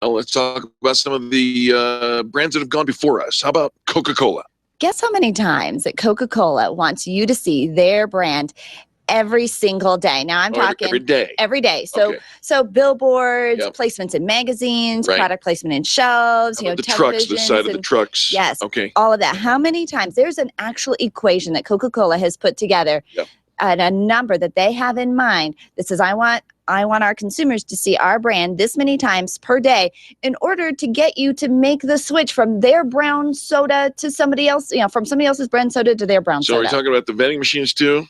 Oh, let's talk about some of the brands that have gone before us. How about Coca-Cola? Guess how many times that Coca-Cola wants you to see their brand every single day. Now I'm talking every day. Every day. So billboards, placements in magazines, product placement in shelves, the trucks, the side of the trucks. Yes. Okay. All of that. How many times? There's an actual equation that Coca-Cola has put together and a number that they have in mind that says, I want our consumers to see our brand this many times per day in order to get you to make the switch from their brown soda to somebody else, from somebody else's brand soda to their brown soda. So are you talking about the vending machines too?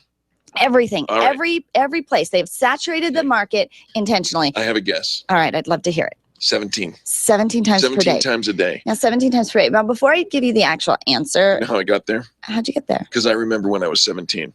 Everything, every place. They've saturated the market intentionally. I have a guess. All right, I'd love to hear it. 17. 17 times per day. 17 times a day. Now, 17 times per day. Now, before I give you the actual answer. You know how I got there? How'd you get there? Because I remember when I was 17.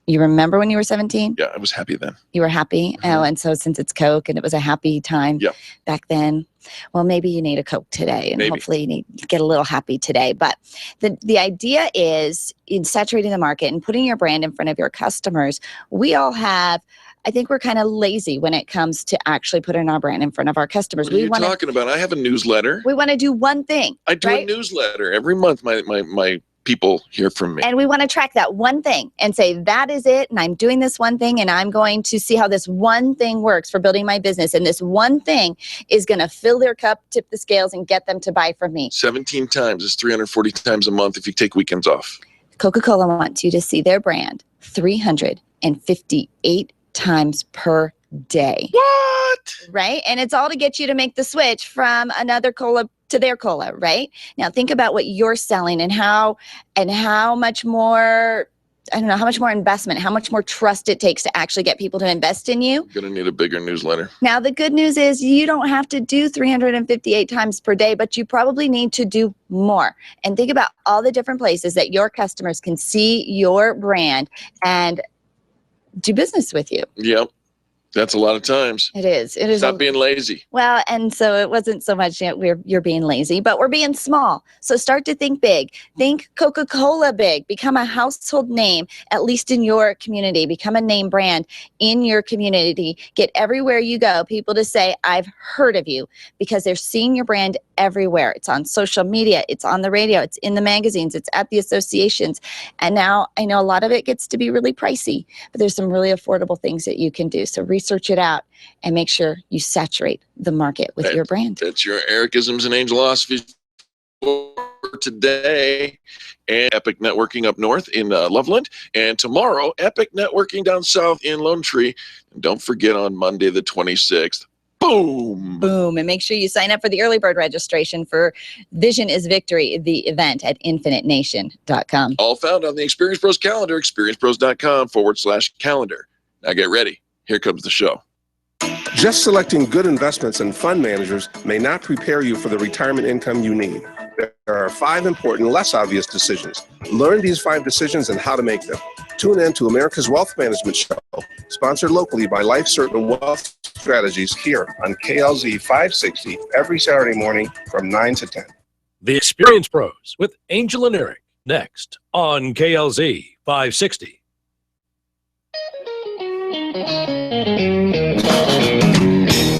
You remember when you were 17? Yeah, I was happy then. You were happy? Mm-hmm. Oh, and so since it's Coke and it was a happy time back then, well, maybe you need a Coke today, and hopefully you need to get a little happy today. But the idea is in saturating the market and putting your brand in front of your customers. We all have, I think we're kind of lazy when it comes to actually putting our brand in front of our customers. What are you talking about? I have a newsletter. We want to do one thing. I do a newsletter every month. My people hear from me. And we want to track that one thing and say, that is it. And I'm doing this one thing, and I'm going to see how this one thing works for building my business. And this one thing is going to fill their cup, tip the scales, and get them to buy from me. 17 times is 340 times a month if you take weekends off. Coca-Cola wants you to see their brand 358 times per day. What? Right? And it's all to get you to make the switch from another cola to their cola, right? Now think about what you're selling and how much more, I don't know, how much more investment, how much more trust it takes to actually get people to invest in you. You're going to need a bigger newsletter. Now the good news is you don't have to do 358 times per day, but you probably need to do more. And think about all the different places that your customers can see your brand and do business with you. Yep. That's a lot of times. It is. It is. Stop being lazy. Well, and so it wasn't so much you're being lazy, but we're being small. So start to think big. Think Coca-Cola big. Become a household name, at least in your community. Become a name brand in your community. Get everywhere you go people to say, I've heard of you, because they're seeing your brand everywhere. It's on social media. It's on the radio. It's in the magazines. It's at the associations. And now I know a lot of it gets to be really pricey, but there's some really affordable things that you can do. So research it out and make sure you saturate the market with your brand. That's your Ericisms and Angelosophies for today. And Epic Networking up north in Loveland. And tomorrow, Epic Networking down south in Lone Tree. And don't forget on Monday the 26th. Boom! Boom. And make sure you sign up for the early bird registration for Vision is Victory, the event at infinitenation.com. All found on the Experience Pros calendar, experiencepros.com/calendar. Now get ready. Here comes the show. Just selecting good investments and fund managers may not prepare you for the retirement income you need. There are 5 important, less obvious decisions. Learn these 5 decisions and how to make them. Tune in to America's Wealth Management Show, sponsored locally by Life Certain Wealth Strategies here on KLZ 560 every Saturday morning from 9 to 10. The Experience Pros with Angel and Eric, next on KLZ 560.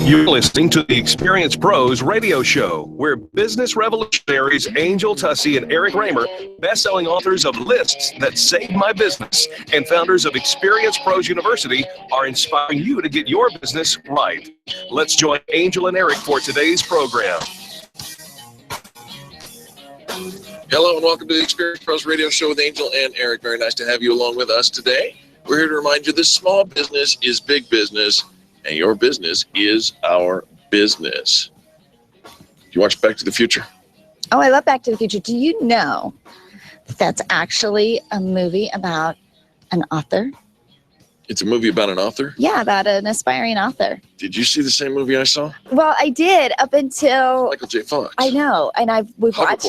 You're listening to the Experience Pros radio show, where business revolutionaries Angel Tussey and Eric Raymer, best-selling authors of Lists That Saved My Business, and founders of Experience Pros University, are inspiring you to get your business right. Let's join Angel and Eric for today's program. Hello and welcome to the Experience Pros radio show with Angel and Eric. Very nice to have you along with us today. We're here to remind you that small business is big business, and your business is our business. You watch Back to the Future? Oh, I love Back to the Future. Do you know that that's actually a movie about an author? It's a movie about an author? Yeah, about an aspiring author. Did you see the same movie I saw? Well, I did up until Michael J. Fox. I know, and we've watched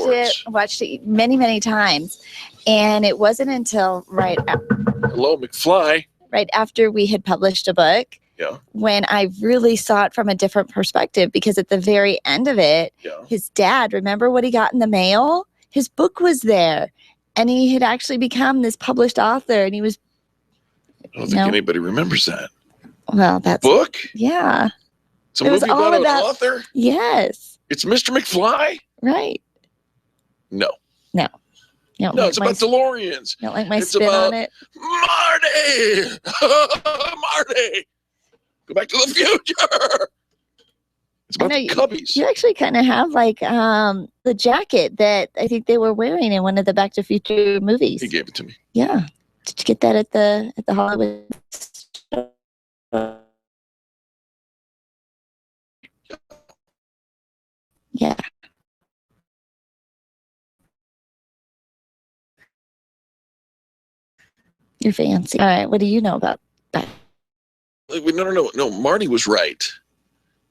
it many, many times, and it wasn't until Hello, McFly. Right after we had published a book. Yeah. When I really saw it from a different perspective, because at the very end of it, his dad, remember what he got in the mail? His book was there, and he had actually become this published author, and he was. I don't think anybody remembers that. Well, that's book. Yeah. It's a It was movie all about an about- author? Yes. It's Mr. McFly? Right. No. No. You don't No, like it's my, about DeLoreans. you don't like my it's spin about- on it? Marty! Marty! Go back to the future! It's about know the Cubbies. You actually kind of have like the jacket that I think they were wearing in one of the Back to the Future movies. He gave it to me. Yeah. Did you get that at the Hollywood? Yeah. You're fancy. All right. What do you know about that? No. Marty was right.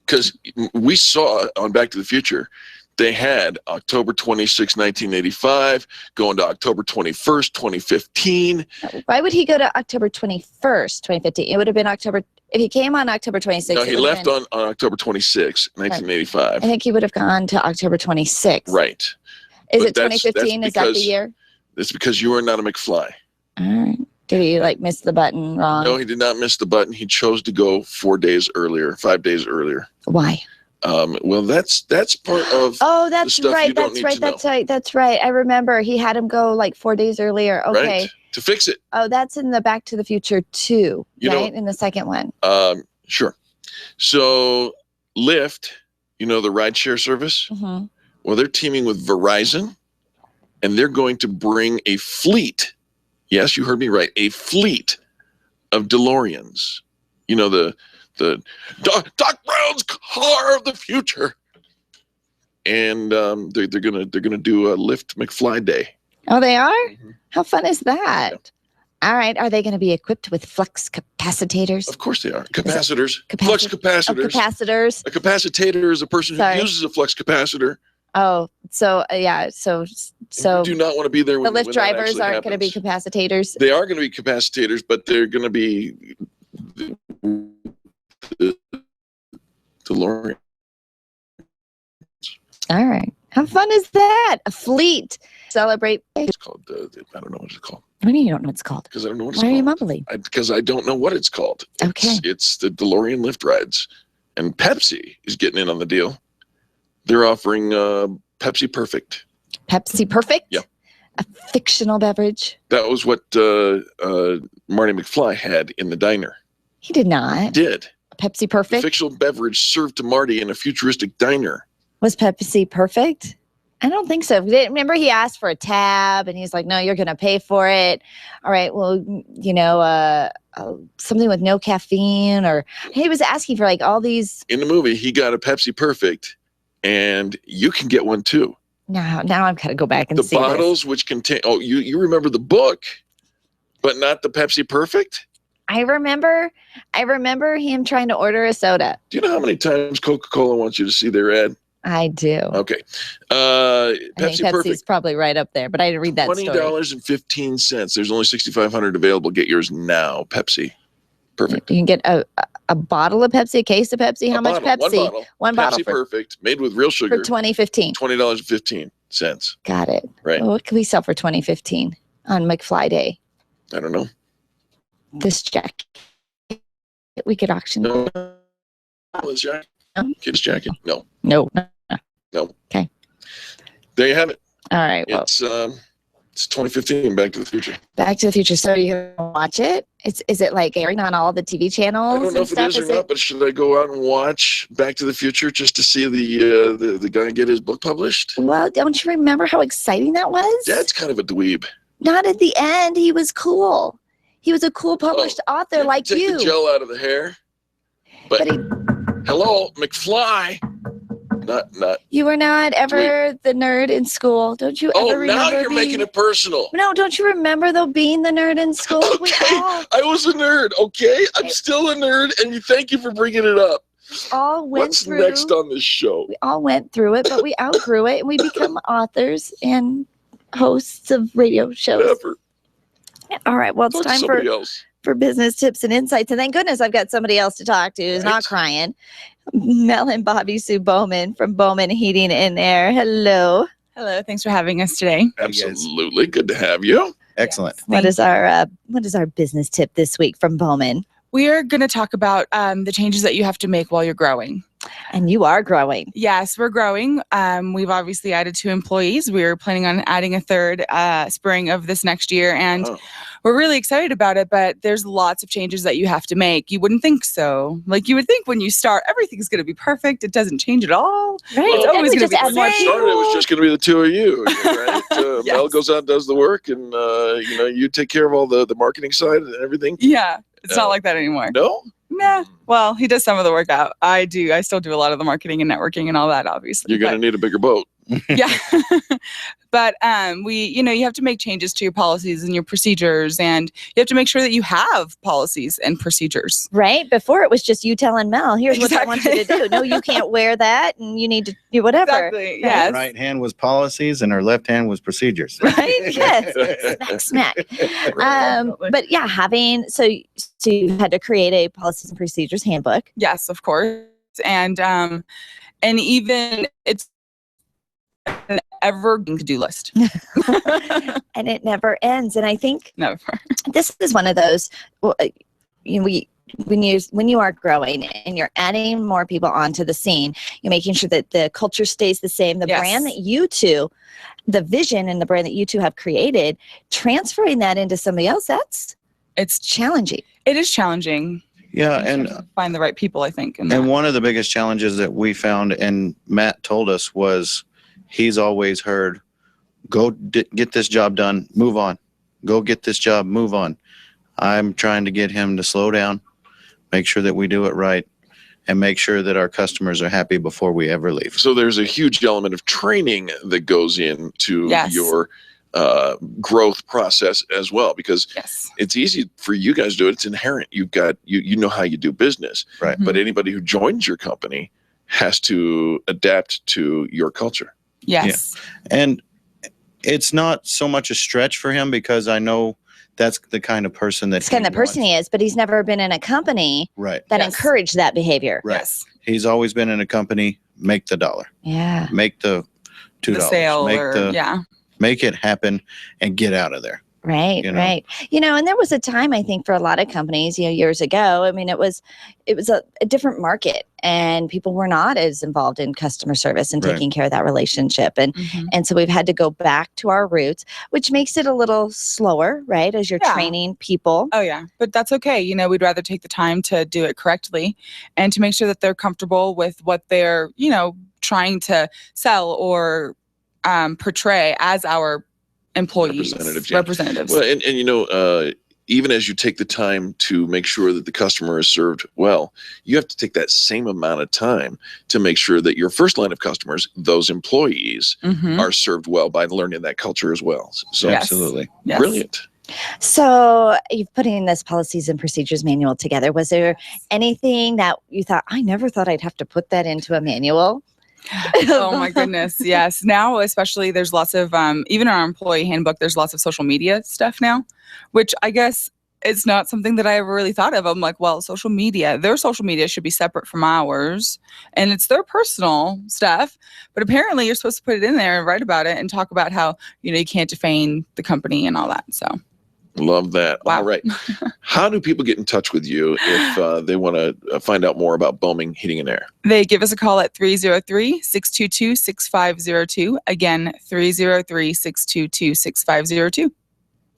Because we saw on Back to the Future, they had October 26, 1985, going to October 21st, 2015. Why would he go to October 21st, 2015? It would have been October. If he came on October 26th. No, he left on October 26, 1985. I think he would have gone to October 26th. Right. Is But it 2015? Is that the year? It's because you are not a McFly. All right. Did he like miss the button wrong? No, he did not miss the button. He chose to go 5 days earlier. Why? Well, that's part of. Oh, that's stuff you right. don't That's need right. to know. That's right. That's right. I remember he had him go like 4 days earlier. Okay. Right, to fix it. Oh, that's in the Back to the Future 2, You know- right? In the second one. Sure. So Lyft, the rideshare service. Mm-hmm. Well, they're teaming with Verizon, and they're going to bring a fleet. Yes, you heard me right. A fleet of DeLoreans. The Doc Brown's car of the future. And they're gonna do a Lyft McFly Day. Oh, they are? Mm-hmm. How fun is that? Yeah. All right. Are they going to be equipped with flux capacitors? Of course they are. Capacitors. Capaci- Flux Oh, capacitors. capacitors. A capacitator is a person Sorry. who uses a flux capacitor. Oh, so yeah. So You do not want to be there when the Lyft when that drivers actually aren't going to be happens. capacitators. They are going to be capacitors, but they're going to be the DeLorean. All right. How fun is that? A fleet. Celebrate. It's called, I don't know what it's called. What do you don't know what it's called? Because I don't know what it's Why are you called. mumbling? Because I don't know what it's called. Okay. It's the DeLorean Lyft rides. And Pepsi is getting in on the deal. They're offering Pepsi Perfect. Pepsi Perfect? Yeah. A fictional beverage? That was what Marty McFly had in the diner. He did not. Did. Pepsi The Perfect? fictional beverage served to Marty in a futuristic diner. Was Pepsi Perfect? I don't think so. Remember he asked for a tab and he's like, no, you're going to pay for it. All right. Well, something with no caffeine, or he was asking for like all these. In the movie, he got a Pepsi Perfect, and you can get one too. Now I've got to go back and The see bottles which contain, you remember the book, but not the Pepsi Perfect? I remember him trying to order a soda. Do you know how many times Coca-Cola wants you to see their ad? I do. Okay. I think Pepsi Pepsi's Perfect, probably right up there, but I didn't read that story. $20.15. There's only 6,500 available. Get yours now. Pepsi Perfect. You can get a bottle of Pepsi, a case of Pepsi. How much Pepsi? One bottle Pepsi for Perfect, made with real sugar. for 2015. $20.15. Got it. Right. Well, what can we sell for 2015 on McFly Day? I don't know. This jacket. We could auction. No. This jacket? No. Kid's jacket? No. No. Okay. There you have it. All right. Well, It's 2015, Back to the Future. Back to the Future. So you can watch it? Is it like airing on all the TV channels? I don't know if it is or not, but should I go out and watch Back to the Future just to see the guy get his book published? Well, don't you remember how exciting that was? Dad's kind of a dweeb. Not at the end. He was cool. He was a cool published author like Take you. the gel out of the hair. But hello, McFly. Not. You were not ever the nerd in school. Don't you ever remember now you're being... making it personal. No, don't you remember though being the nerd in school? Okay, I was a nerd. Okay, I'm still a nerd, and thank you for bringing it up. all went What's through. next on this show? We all went through it, but we outgrew it, and we become authors and hosts of radio shows. Whatever. All right. Well, it's Talk to time somebody else. for business tips and insights. And thank goodness I've got somebody else to talk to who's not crying. Mel and Bobbie Sue Bowman from Bowman Heating and Air. Hello. Hello, thanks for having us today. Absolutely. Good to have you. Excellent. What is our business tip this week from Bowman? We are going to talk about the changes that you have to make while you're growing. And you are growing. Yes, we're growing. We've obviously added 2 employees. We're planning on adding a 3rd spring of this next year. And we're really excited about it, but there's lots of changes that you have to make. You wouldn't think so. Like, you would think when you start, everything's going to be perfect. It doesn't change at all. Right. It's always going to be the When I same. started, it was just going to be the 2 of you, right? Yes. Mel goes out and does the work, and you take care of all the marketing side and everything. Yeah, it's not like that anymore. No? Nah. Well, he does some of the work out. I do. I still do a lot of the marketing and networking and all that, obviously. You're going to need a bigger boat. Yeah. But you have to make changes to your policies and your procedures, and you have to make sure that you have policies and procedures. Right? Before it was just you telling Mel, here's what I want you to Exactly. do. No, you can't wear that, and you need to do whatever. Exactly. Yes. Her right hand was policies and her left hand was procedures. Right? Yes. Smack. But yeah, so you had to create a policies and procedures handbook. Yes, of course. And even it's an ever to-do list. And it never ends. And I think Never. this is one of those, when you are growing and you're adding more people onto the scene, you're making sure that the culture stays the same. The Yes. brand that you two, the vision and the brand that you two have created, transferring that into somebody else, it's challenging. It is challenging. Yeah, You and have to find the right people, I think. and one of the biggest challenges that we found, and Matt told us, was he's always heard, go get this job done, move on. Go get this job, move on. I'm trying to get him to slow down, make sure that we do it right, and make sure that our customers are happy before we ever leave. So there's a huge element of training that goes into Yes. your growth process as well, because Yes. it's easy for you guys to do it. It's inherent. You've got, you know how you do business, Right. but anybody who joins your company has to adapt to your culture. Yes. And it's not so much a stretch for him, because I know that's the kind of person that It's kind of the person he is, but he's never been in a company Right. that Yes. encouraged that behavior. Right. Yes. He's always been in a company, make the dollar, Yeah. make the $2, The sale make make it happen and get out of there. Right, You know? right. And there was a time, I think, for a lot of companies, years ago, I mean, it was a different market, and people were not as involved in customer service and Right. taking care of that relationship. Mhm. And so we've had to go back to our roots, which makes it a little slower, right? As you're Yeah. training people. Oh, yeah. But that's okay. We'd rather take the time to do it correctly and to make sure that they're comfortable with what they're, trying to sell or portray as our employees, representatives. Well, and even as you take the time to make sure that the customer is served well, you have to take that same amount of time to make sure that your first line of customers, those employees, Mhm. are served well by learning that culture as well. So Yes. Absolutely. Yes. brilliant. So you're putting this policies and procedures manual together. Was there anything that you thought, I never thought I'd have to put that into a manual? Oh my goodness. Yes. Now, especially, there's lots of, even in our employee handbook, there's lots of social media stuff now, which I guess it's not something that I ever really thought of. I'm like, well, their social media should be separate from ours, and it's their personal stuff. But apparently you're supposed to put it in there and write about it and talk about how, you can't defame the company and all that. So. Love that. Wow. All right. How do people get in touch with you if they want to find out more about Bowman Heating and Air? They give us a call at 303-622-6502. Again, 303-622-6502.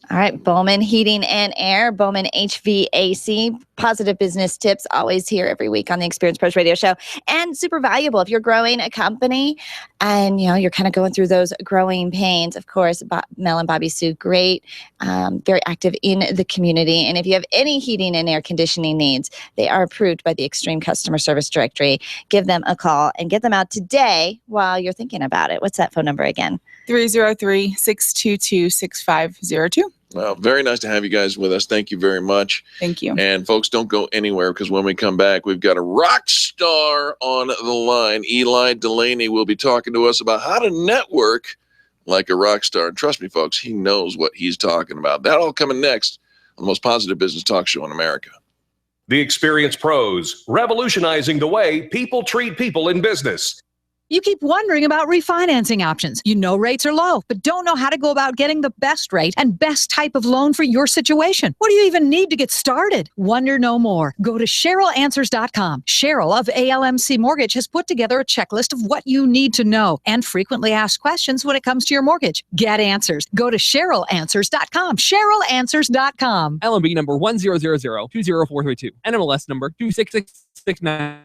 All right, Bowman Heating and Air, Bowman HVAC, positive business tips, always here every week on the Experience Pros Radio Show, and super valuable if you're growing a company and you're kind of going through those growing pains. Of course, Mel and Bobbie Sue, great, very active in the community, and if you have any heating and air conditioning needs, they are approved by the Extreme Customer Service Directory. Give them a call and get them out today while you're thinking about it. What's that phone number again? 303-622-6502. Well, very nice to have you guys with us. Thank you very much. Thank you. And folks, don't go anywhere, because when we come back, we've got a rock star on the line. Eli Delaney will be talking to us about how to network like a rock star. And trust me, folks, he knows what he's talking about. That all coming next on the most positive business talk show in America. The Experience Pros, revolutionizing the way people treat people in business. You keep wondering about refinancing options. You know rates are low, but don't know how to go about getting the best rate and best type of loan for your situation. What do you even need to get started? Wonder no more. Go to CherylAnswers.com. Cheryl of ALMC Mortgage has put together a checklist of what you need to know and frequently asked questions when it comes to your mortgage. Get answers. Go to CherylAnswers.com. CherylAnswers.com. LMB number 100020432. NMLS number 26669.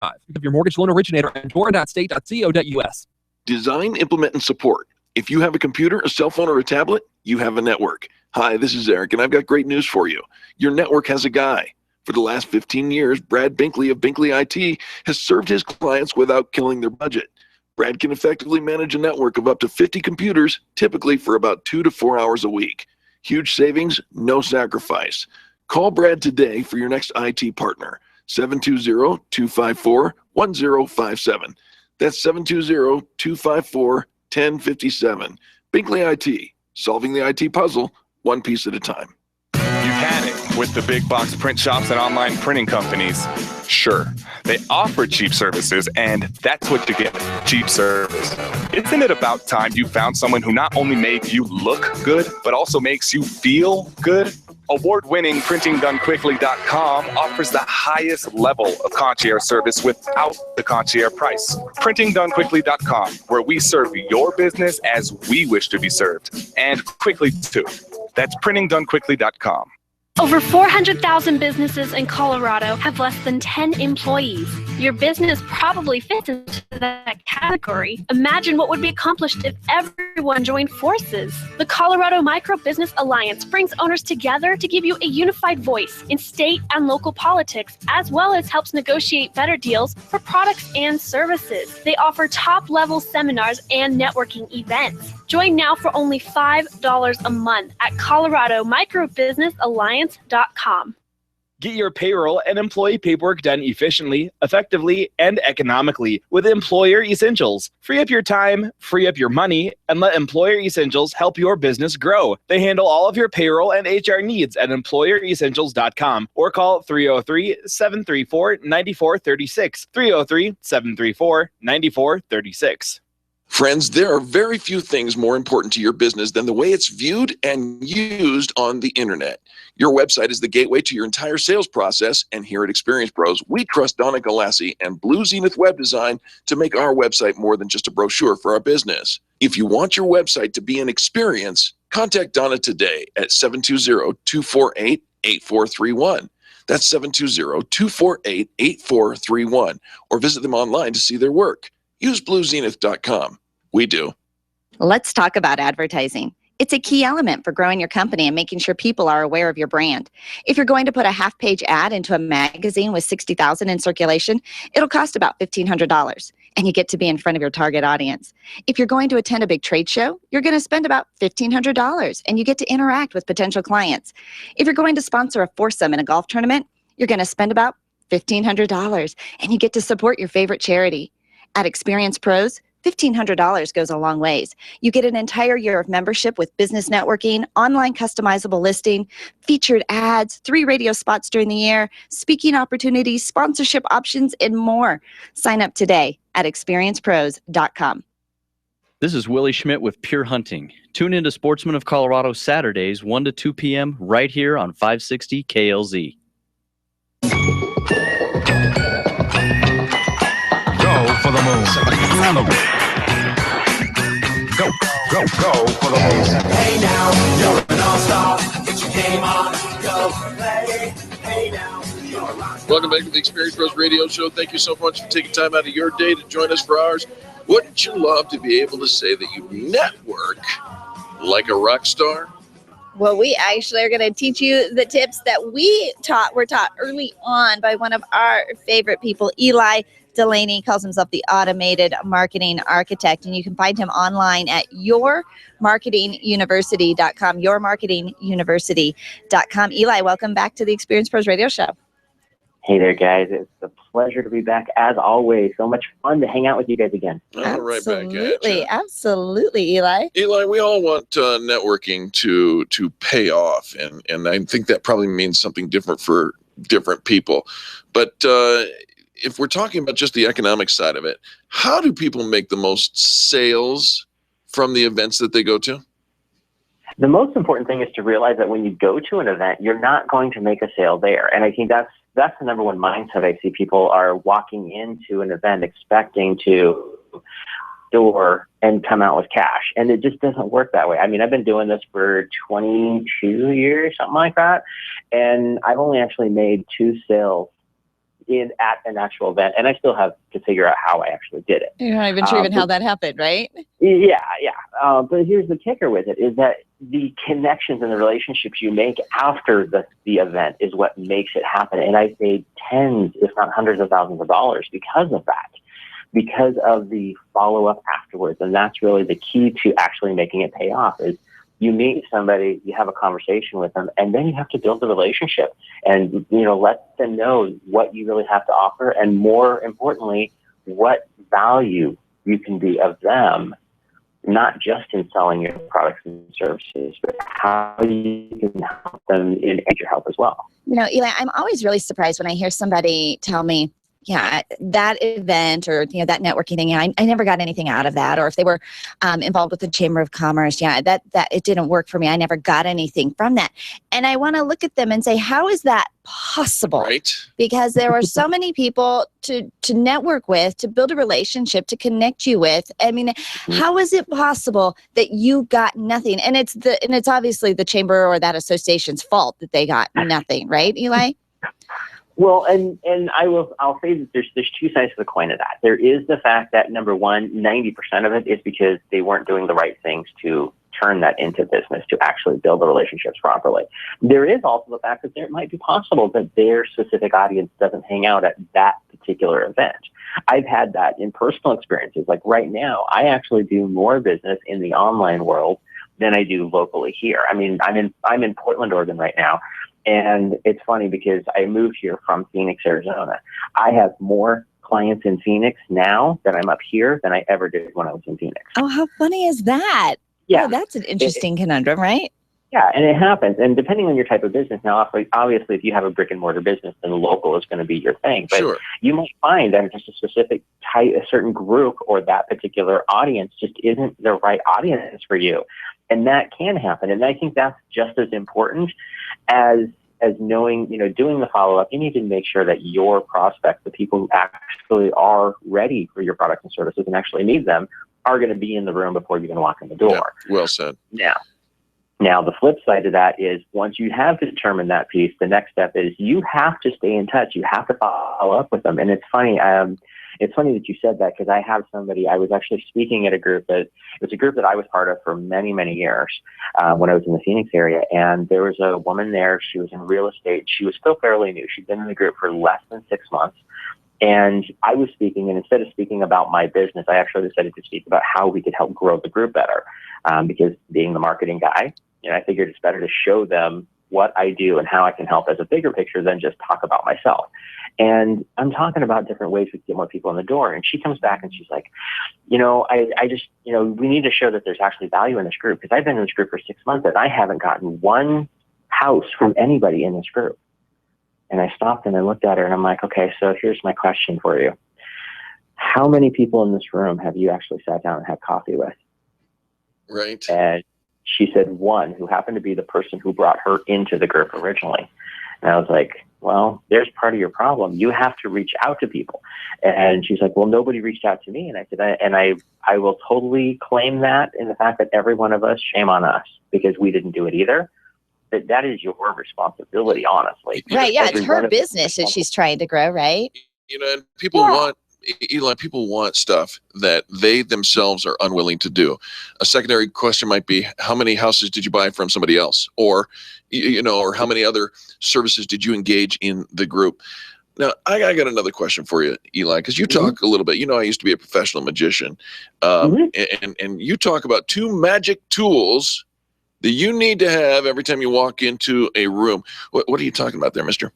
Of your mortgage loan originator at dora.state.co.us. Design, implement, and support. If you have a computer, a cell phone, or a tablet, you have a network. Hi, this is Eric, and I've got great news for you. Your network has a guy. For the last 15 years, Brad Binkley of Binkley IT has served his clients without killing their budget. Brad can effectively manage a network of up to 50 computers, typically for about 2 to 4 hours a week. Huge savings, no sacrifice. Call Brad today for your next IT partner. 720-254-1057. That's 720-254-1057. Binkley IT, solving the IT puzzle one piece at a time. You've had it with the big box print shops and online printing companies. Sure, they offer cheap services, and that's what you get, cheap service. Isn't it about time you found someone who not only makes you look good, but also makes you feel good? Award-winning PrintingDoneQuickly.com offers the highest level of concierge service without the concierge price. PrintingDoneQuickly.com, where we serve your business as we wish to be served, and quickly too. That's PrintingDoneQuickly.com. Over 400,000 businesses in Colorado have less than 10 employees. Your business probably fits into that category. Imagine what would be accomplished if everyone joined forces. The Colorado Micro Business Alliance brings owners together to give you a unified voice in state and local politics, as well as helps negotiate better deals for products and services. They offer top-level seminars and networking events. Join now for only $5 a month at ColoradoMicroBusinessAlliance.com. Get your payroll and employee paperwork done efficiently, effectively, and economically with Employer Essentials. Free up your time, free up your money, and let Employer Essentials help your business grow. They handle all of your payroll and HR needs at EmployerEssentials.com or call 303-734-9436. 303-734-9436. Friends, there are very few things more important to your business than the way it's viewed and used on the internet. Your website is the gateway to your entire sales process, and here at Experience Pros, we trust Donna Galassi and Blue Zenith Web Design to make our website more than just a brochure for our business. If you want your website to be an experience, contact Donna today at 720-248-8431. That's 720-248-8431, or visit them online to see their work. Use bluezenith.com. We do. Let's talk about advertising. It's a key element for growing your company and making sure people are aware of your brand. If you're going to put a half-page ad into a magazine with 60,000 in circulation, it'll cost about $1,500, and you get to be in front of your target audience. If you're going to attend a big trade show, you're going to spend about $1,500, and you get to interact with potential clients. If you're going to sponsor a foursome in a golf tournament, you're going to spend about $1,500, and you get to support your favorite charity. At Experience Pros, $1,500 goes a long ways. You get an entire year of membership with business networking, online customizable listing, featured ads, 3 radio spots during the year, speaking opportunities, sponsorship options, and more. Sign up today at experiencepros.com. This is Willie Schmidt with Pure Hunting. Tune into Sportsman of Colorado Saturdays, 1 to 2 p.m. right here on 560 KLZ. For the moon. Go for the moon. Hey now, you're an all-star. Get your game on. Go play. Hey now, you're a rock. Welcome back to the Experience Pros Radio Show. Thank you so much for taking time out of your day to join us for ours. Wouldn't you love to be able to say that you network like a rock star? Well, we actually are going to teach you the tips that were taught early on by one of our favorite people, Eli Delaney. Calls himself the Automated Marketing Architect, and you can find him online at yourmarketinguniversity.com, yourmarketinguniversity.com. Eli, welcome back to the Experience Pros Radio Show. Hey there, guys. It's a pleasure to be back, as always. So much fun to hang out with you guys again. Right back at you. Absolutely, Eli. Eli, we all want networking to pay off, and I think that probably means something different for different people. But if we're talking about just the economic side of it, how do people make the most sales from the events that they go to? The most important thing is to realize that when you go to an event, you're not going to make a sale there. And I think that's the number one mindset I see. People are walking into an event expecting to door and come out with cash. And it just doesn't work that way. I mean, I've been doing this for 22 years, something like that. And I've only actually made 2 sales at an actual event, and I still have to figure out how I actually did it. You're not even sure even how that happened, right? Yeah. But here's the kicker with it, is that the connections and the relationships you make after the event is what makes it happen. And I've made tens, if not hundreds of thousands of dollars because of that, because of the follow-up afterwards. And that's really the key to actually making it pay off, is you meet somebody, you have a conversation with them, and then you have to build the relationship and, let them know what you really have to offer. And more importantly, what value you can be of them, not just in selling your products and services, but how you can help them in your help as well. Eli, I'm always really surprised when I hear somebody tell me, yeah, that event or, that networking thing, I never got anything out of that. Or if they were involved with the Chamber of Commerce, that it didn't work for me. I never got anything from that. And I want to look at them and say, how is that possible? Right. Because there are so many people to network with, to build a relationship, to connect you with. I mean, how is it possible that you got nothing? And it's obviously the Chamber or that association's fault that they got nothing, right, Eli? Well, and I'll say that there's 2 sides to the coin of that. There is the fact that, number one, 90% of it is because they weren't doing the right things to turn that into business, to actually build the relationships properly. There is also the fact that it might be possible that their specific audience doesn't hang out at that particular event. I've had that in personal experiences. Like right now, I actually do more business in the online world than I do locally here. I mean, I'm in Portland, Oregon right now. And it's funny because I moved here from Phoenix, Arizona. I have more clients in Phoenix now that I'm up here than I ever did when I was in Phoenix. Oh, how funny is that? Yeah. Oh, that's an interesting conundrum, right? Yeah, and it happens. And depending on your type of business, now, obviously, if you have a brick and mortar business, then local is going to be your thing. But sure, you might find that just a specific type, a certain group or that particular audience just isn't the right audience for you. And that can happen. And I think that's just as important as knowing, doing the follow-up. You need to make sure that your prospects, the people who actually are ready for your products and services and actually need them, are going to be in the room before you even walk in the door. Yeah, well said. Now, the flip side of that is once you have determined that piece, the next step is you have to stay in touch. You have to follow up with them. And it's funny. It's funny that you said that, because I have somebody, I was actually speaking at a group it was a group that I was part of for many, many years when I was in the Phoenix area. And there was a woman there. She was in real estate. She was still fairly new. She'd been in the group for less than 6 months. And I was speaking, and instead of speaking about my business, I actually decided to speak about how we could help grow the group better. Because being the marketing guy, I figured it's better to show them what I do and how I can help as a bigger picture than just talk about myself. And I'm talking about different ways we can get more people in the door. And she comes back and she's like, I just, we need to show that there's actually value in this group, because I've been in this group for 6 months and I haven't gotten one house from anybody in this group. And I stopped and I looked at her and I'm like, okay, so here's my question for you. How many people in this room have you actually sat down and had coffee with? Right. And she said one, who happened to be the person who brought her into the group originally. And I was like, well, there's part of your problem. You have to reach out to people. And she's like, well, nobody reached out to me. And I said, I will totally claim that in the fact that every one of us, shame on us, because we didn't do it either. That is your responsibility, honestly. Right. Yeah. It's her business that she's trying to grow, right? And people want, Eli, people want stuff that they themselves are unwilling to do. A secondary question might be, how many houses did you buy from somebody else? Or, or how many other services did you engage in the group? Now, I got another question for you, Eli, because you talk a little bit. I used to be a professional magician. And you talk about 2 magic tools that you need to have every time you walk into a room. What are you talking about there, mister?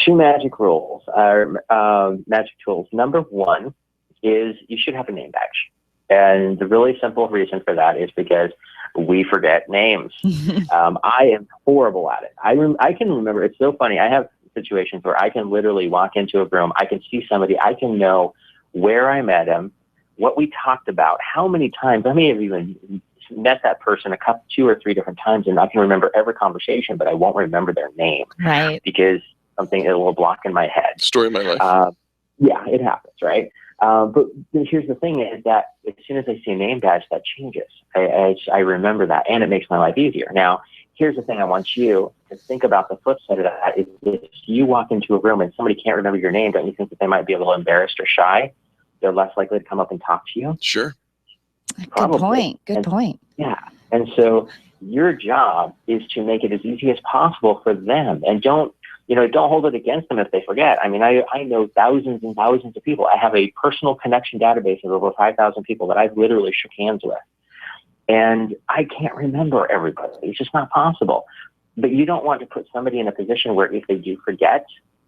2 magic rules are magic tools. Number 1 is you should have a name badge. And the really simple reason for that is because we forget names. I am horrible at it. I can remember. It's so funny. I have situations where I can literally walk into a room, I can see somebody, I can know where I met him, what we talked about, how many times. I may have even met that person 2 or 3 different times, and I can remember every conversation, but I won't remember their name. Right. Because something, it will block in my head. Story of my life. Yeah, it happens, right? But here's the thing is that as soon as I see a name badge, that changes. I remember that, and it makes my life easier. Now, here's the thing I want you to think about. The flip side of that is if you walk into a room and somebody can't remember your name, don't you think that they might be a little embarrassed or shy? They're less likely to come up and talk to you? Sure. Probably. Good point. Yeah. And so your job is to make it as easy as possible for them, and don't hold it against them if they forget. I mean, I know thousands and thousands of people. I have a personal connection database of over 5,000 people that I've literally shook hands with. And I can't remember everybody. It's just not possible. But you don't want to put somebody in a position where if they do forget,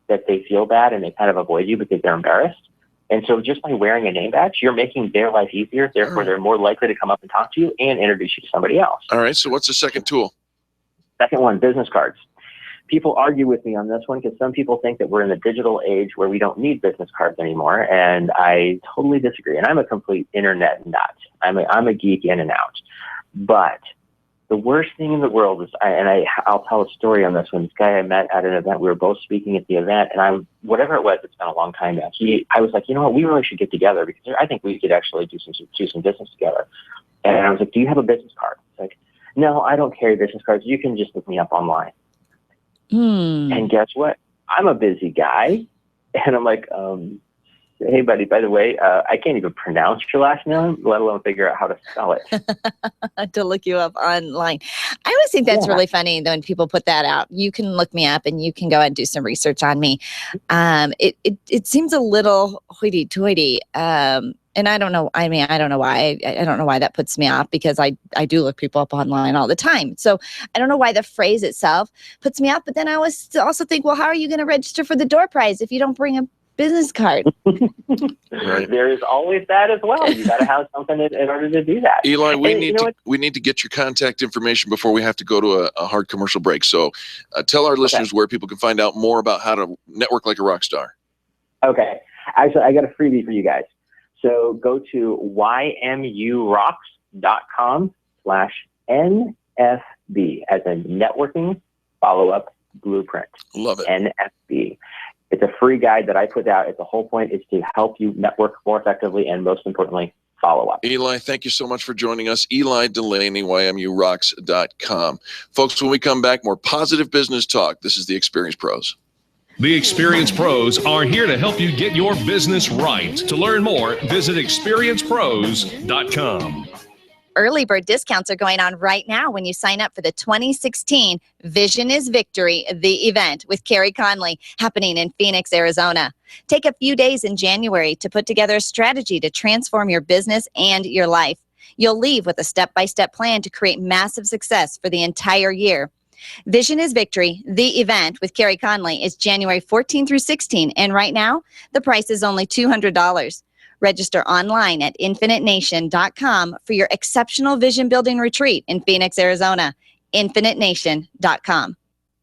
that they feel bad and they kind of avoid you because they're embarrassed. And so just by wearing a name badge, you're making their life easier. Therefore, they're more likely to come up and talk to you and introduce you to somebody else. All right. So what's the second tool? Second one, business cards. People argue with me on this one because some people think that we're in the digital age where we don't need business cards anymore. And I totally disagree. And I'm a complete internet nut. I'm a geek in and out. But the worst thing in the world is, I'll tell a story on this one. This guy I met at an event, we were both speaking at the event, and whatever it was, it's been a long time now. I was like, you know what, we really should get together because I think we could actually do some business together. And I was like, do you have a business card? He's like, no, I don't carry business cards. You can just look me up online. And guess what? I'm a busy guy. And I'm like, hey, buddy, by the way, I can't even pronounce your last name, let alone figure out how to spell it. To look you up online. I always think that's really funny when people put that out. You can look me up and you can go and do some research on me. It seems a little hoity-toity. And I don't know. I mean, I don't know why. I don't know why that puts me off because I do look people up online all the time. So I don't know why the phrase itself puts me off. But then I also think, well, how are you going to register for the door prize if you don't bring a business card? Right. There is always that as well. You got to have something in order to do that. Eli, we need to get your contact information before we have to go to a hard commercial break. So tell our listeners where people can find out more about how to network like a rock star. Okay. Actually, I got a freebie for you guys. So go to ymurocks.com/NFB as in networking follow-up blueprint. Love it. NFB. It's a free guide that I put out. The whole point is to help you network more effectively and most importantly, follow up. Eli, thank you so much for joining us. Eli Delaney, ymurocks.com. Folks, when we come back, more positive business talk. This is the Experience Pros. The Experience Pros are here to help you get your business right. To learn more, visit experiencepros.com. Early bird discounts are going on right now when you sign up for the 2016 Vision is Victory, the event with Carey Conley, happening in Phoenix, Arizona. Take a few days in January to put together a strategy to transform your business and your life. You'll leave with a step-by-step plan to create massive success for the entire year. Vision is Victory, the event with Carey Conley, is January 14 through 16, and right now, the price is only $200. Register online at infinitenation.com for your exceptional vision building retreat in Phoenix, Arizona. infinitenation.com.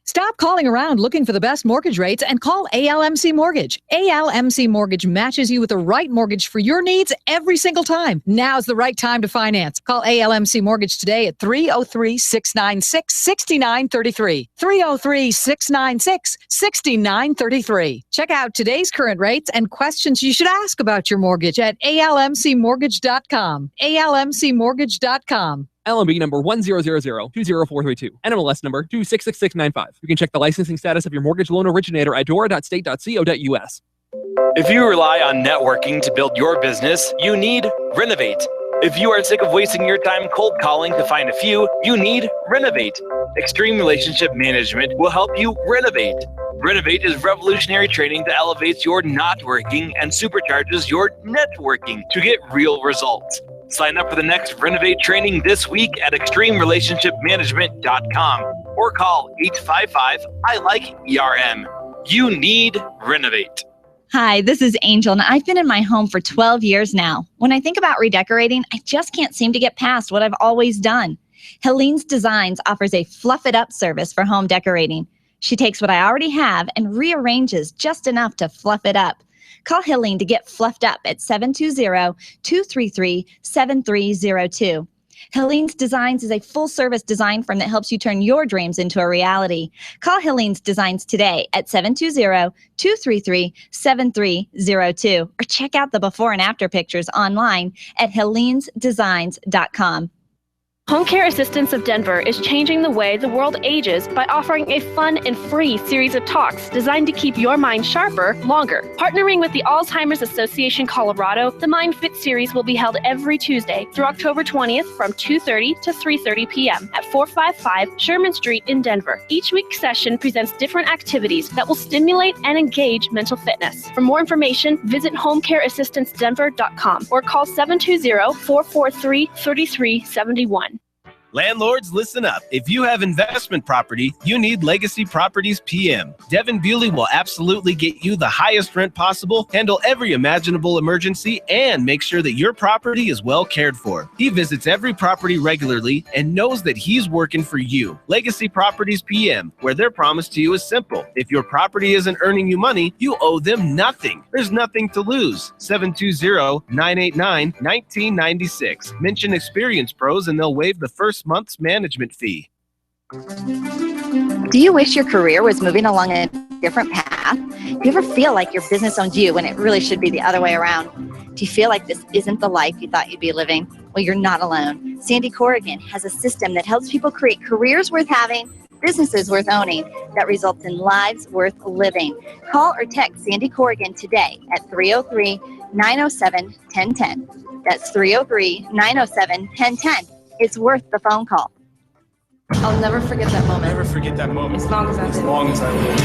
Stop calling around looking for the best mortgage rates and call ALMC Mortgage. ALMC Mortgage matches you with the right mortgage for your needs every single time. Now's the right time to finance. Call ALMC Mortgage today at 303-696-6933. 303-696-6933. Check out today's current rates and questions you should ask about your mortgage at almcmortgage.com. almcmortgage.com. LMB number 100020432. NMLS number 266695. You can check the licensing status of your mortgage loan originator at dora.state.co.us. If you rely on networking to build your business, you need Renovate. If you are sick of wasting your time cold calling to find a few, you need Renovate. Extreme Relationship Management will help you renovate. Renovate is revolutionary training that elevates your not working and supercharges your networking to get real results. Sign up for the next Renovate training this week at extremerelationshipmanagement.com or call 855-I-LIKE-ERM. You need Renovate. Hi, this is Angel, and I've been in my home for 12 years now. When I think about redecorating, I just can't seem to get past what I've always done. Helene's Designs offers a fluff it up service for home decorating. She takes what I already have and rearranges just enough to fluff it up. Call Helene to get fluffed up at 720-233-7302. Helene's Designs is a full-service design firm that helps you turn your dreams into a reality. Call Helene's Designs today at 720-233-7302 or check out the before and after pictures online at helenesdesigns.com. Home Care Assistance of Denver is changing the way the world ages by offering a fun and free series of talks designed to keep your mind sharper longer. Partnering with the Alzheimer's Association Colorado, the Mind Fit series will be held every Tuesday through October 20th from 2:30 to 3:30 p.m. at 455 Sherman Street in Denver. Each week's session presents different activities that will stimulate and engage mental fitness. For more information, visit homecareassistancedenver.com or call 720-443-3371. Landlords, listen up. If you have investment property, you need Legacy Properties PM. Devin Bewley will absolutely get you the highest rent possible, handle every imaginable emergency, and make sure that your property is well cared for. He visits every property regularly and knows that he's working for you. Legacy Properties PM, where their promise to you is simple. If your property isn't earning you money, you owe them nothing. There's nothing to lose. 720-989-1996. Mention Experience Pros and they'll waive the first month's management fee. Do you wish your career was moving along a different path? Do you ever feel like your business owns you when it really should be the other way around? Do you feel like this isn't the life you thought you'd be living? Well, you're not alone. Sandy Corrigan has a system that helps people create careers worth having, businesses worth owning, that results in lives worth living. Call or text Sandy Corrigan today at 303-907-1010. That's 303-907-1010. It's worth the phone call. I'll never forget that moment. Never forget that moment. As long as I live. As long as I live.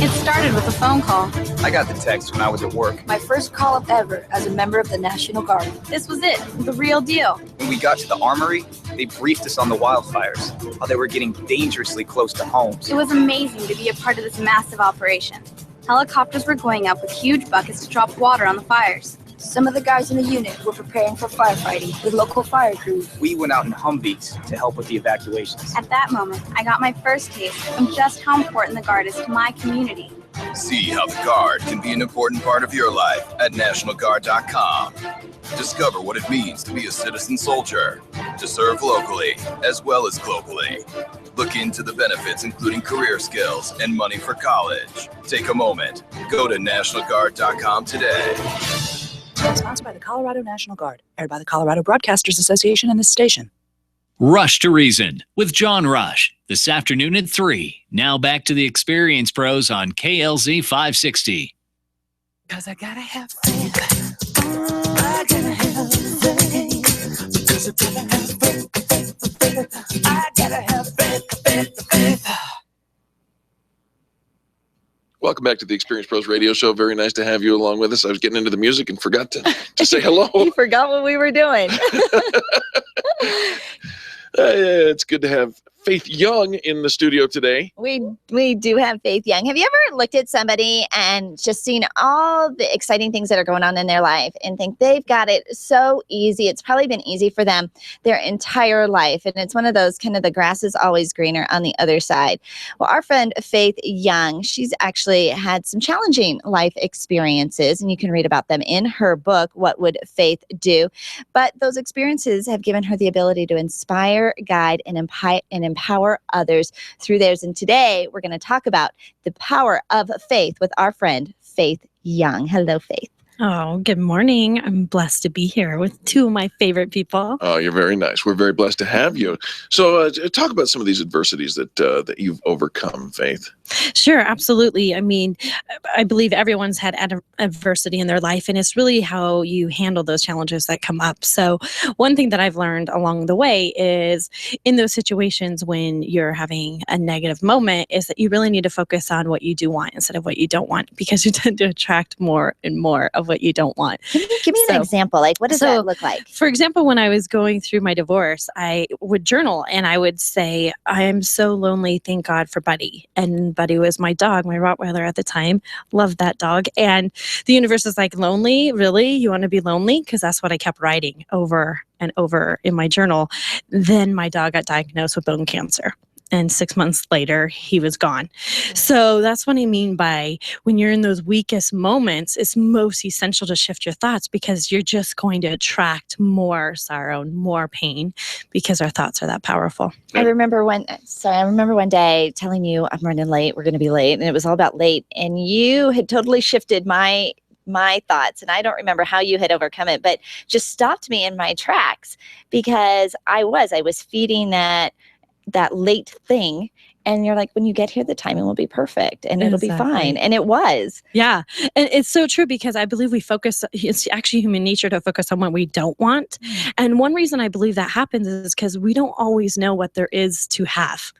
It started with a phone call. I got the text when I was at work. My first call up ever as a member of the National Guard. This was it, the real deal. When we got to the armory, they briefed us on the wildfires, how they were getting dangerously close to homes. It was amazing to be a part of this massive operation. Helicopters were going up with huge buckets to drop water on the fires. Some of the guys in the unit were preparing for firefighting with local fire crews. We went out in Humvees to help with the evacuations. At that moment, I got my first taste of just how important the Guard is to my community. See how the Guard can be an important part of your life at NationalGuard.com. Discover what it means to be a citizen soldier, to serve locally as well as globally. Look into the benefits, including career skills and money for college. Take a moment. Go to NationalGuard.com today. Sponsored by the Colorado National Guard, aired by the Colorado Broadcasters Association and this station. Rush to Reason with John Rush this afternoon at 3. Now back to the Experience Pros on KLZ 560. Cause I gotta have faith. I gotta have faith. Because I gotta have faith. I gotta have faith. Welcome back to the Experience Pros Radio Show. Very nice to have you along with us. I was getting into the music and forgot to say hello. You forgot what we were doing. It's good to have Faith Young in the studio today. We do have Faith Young. Have you ever looked at somebody and just seen all the exciting things that are going on in their life and think they've got it so easy? It's probably been easy for them their entire life. And it's one of those kind of the grass is always greener on the other side. Well, our friend Faith Young, she's actually had some challenging life experiences, and you can read about them in her book, What Would Faith Do? But those experiences have given her the ability to inspire, guide, and empower others through theirs. And today we're going to talk about the power of faith with our friend Faith Young. Hello, Faith. Oh, good morning. I'm blessed to be here with two of my favorite people. Oh, you're very nice. We're very blessed to have you. So talk about some of these adversities that you've overcome, Faith. Sure, absolutely. I mean, I believe everyone's had adversity in their life, and it's really how you handle those challenges that come up. So one thing that I've learned along the way is in those situations when you're having a negative moment is that you really need to focus on what you do want instead of what you don't want, because you tend to attract more and more of what you don't want. Give me an example. Like, what does that look like? For example, when I was going through my divorce, I would journal and I would say, I am so lonely. Thank God for Buddy. And Buddy was my dog, my Rottweiler at the time. Loved that dog. And the universe is like, lonely? Really? You want to be lonely? Because that's what I kept writing over and over in my journal. Then my dog got diagnosed with bone cancer. And 6 months later, he was gone. So that's what I mean by when you're in those weakest moments, it's most essential to shift your thoughts, because you're just going to attract more sorrow, more pain, because our thoughts are that powerful. I remember one day telling you I'm running late, we're going to be late, and it was all about late, and you had totally shifted my thoughts, and I don't remember how you had overcome it, but just stopped me in my tracks, because I was feeding that late thing. And you're like, when you get here, the timing will be perfect and it'll be fine. And it was. Yeah. And it's so true, because I believe it's actually human nature to focus on what we don't want. And one reason I believe that happens is because we don't always know what there is to have.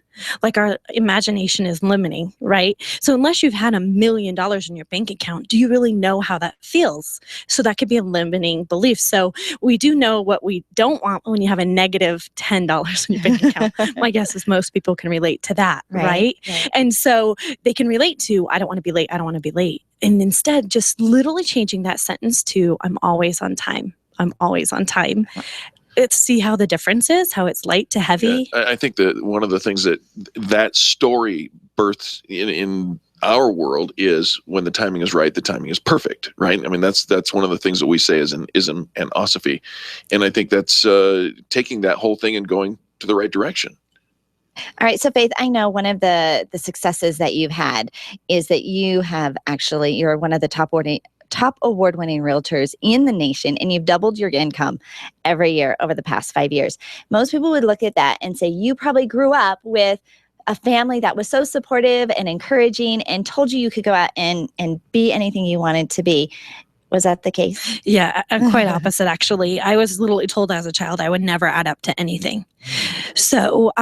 Like, our imagination is limiting, right? So unless you've had $1 million in your bank account, do you really know how that feels? So that could be a limiting belief. So we do know what we don't want when you have a negative $10 in your bank account. My guess is most people can relate to that, right? And so they can relate to, I don't want to be late, I don't want to be late. And instead, just literally changing that sentence to, I'm always on time. I'm always on time. It's see how the difference is, how it's light to heavy. Yeah, I think that one of the things that story births in our world is, when the timing is right, the timing is perfect, right? I mean, that's one of the things that we say as an ism and osophy. And I think that's taking that whole thing and going to the right direction. All right. So Faith, I know one of the successes that you've had is that you're one of the top award-winning realtors in the nation, and you've doubled your income every year over the past 5 years. Most people would look at that and say, you probably grew up with a family that was so supportive and encouraging and told you could go out and be anything you wanted to be. Was that the case? Yeah, quite opposite, actually. I was literally told as a child I would never add up to anything. So,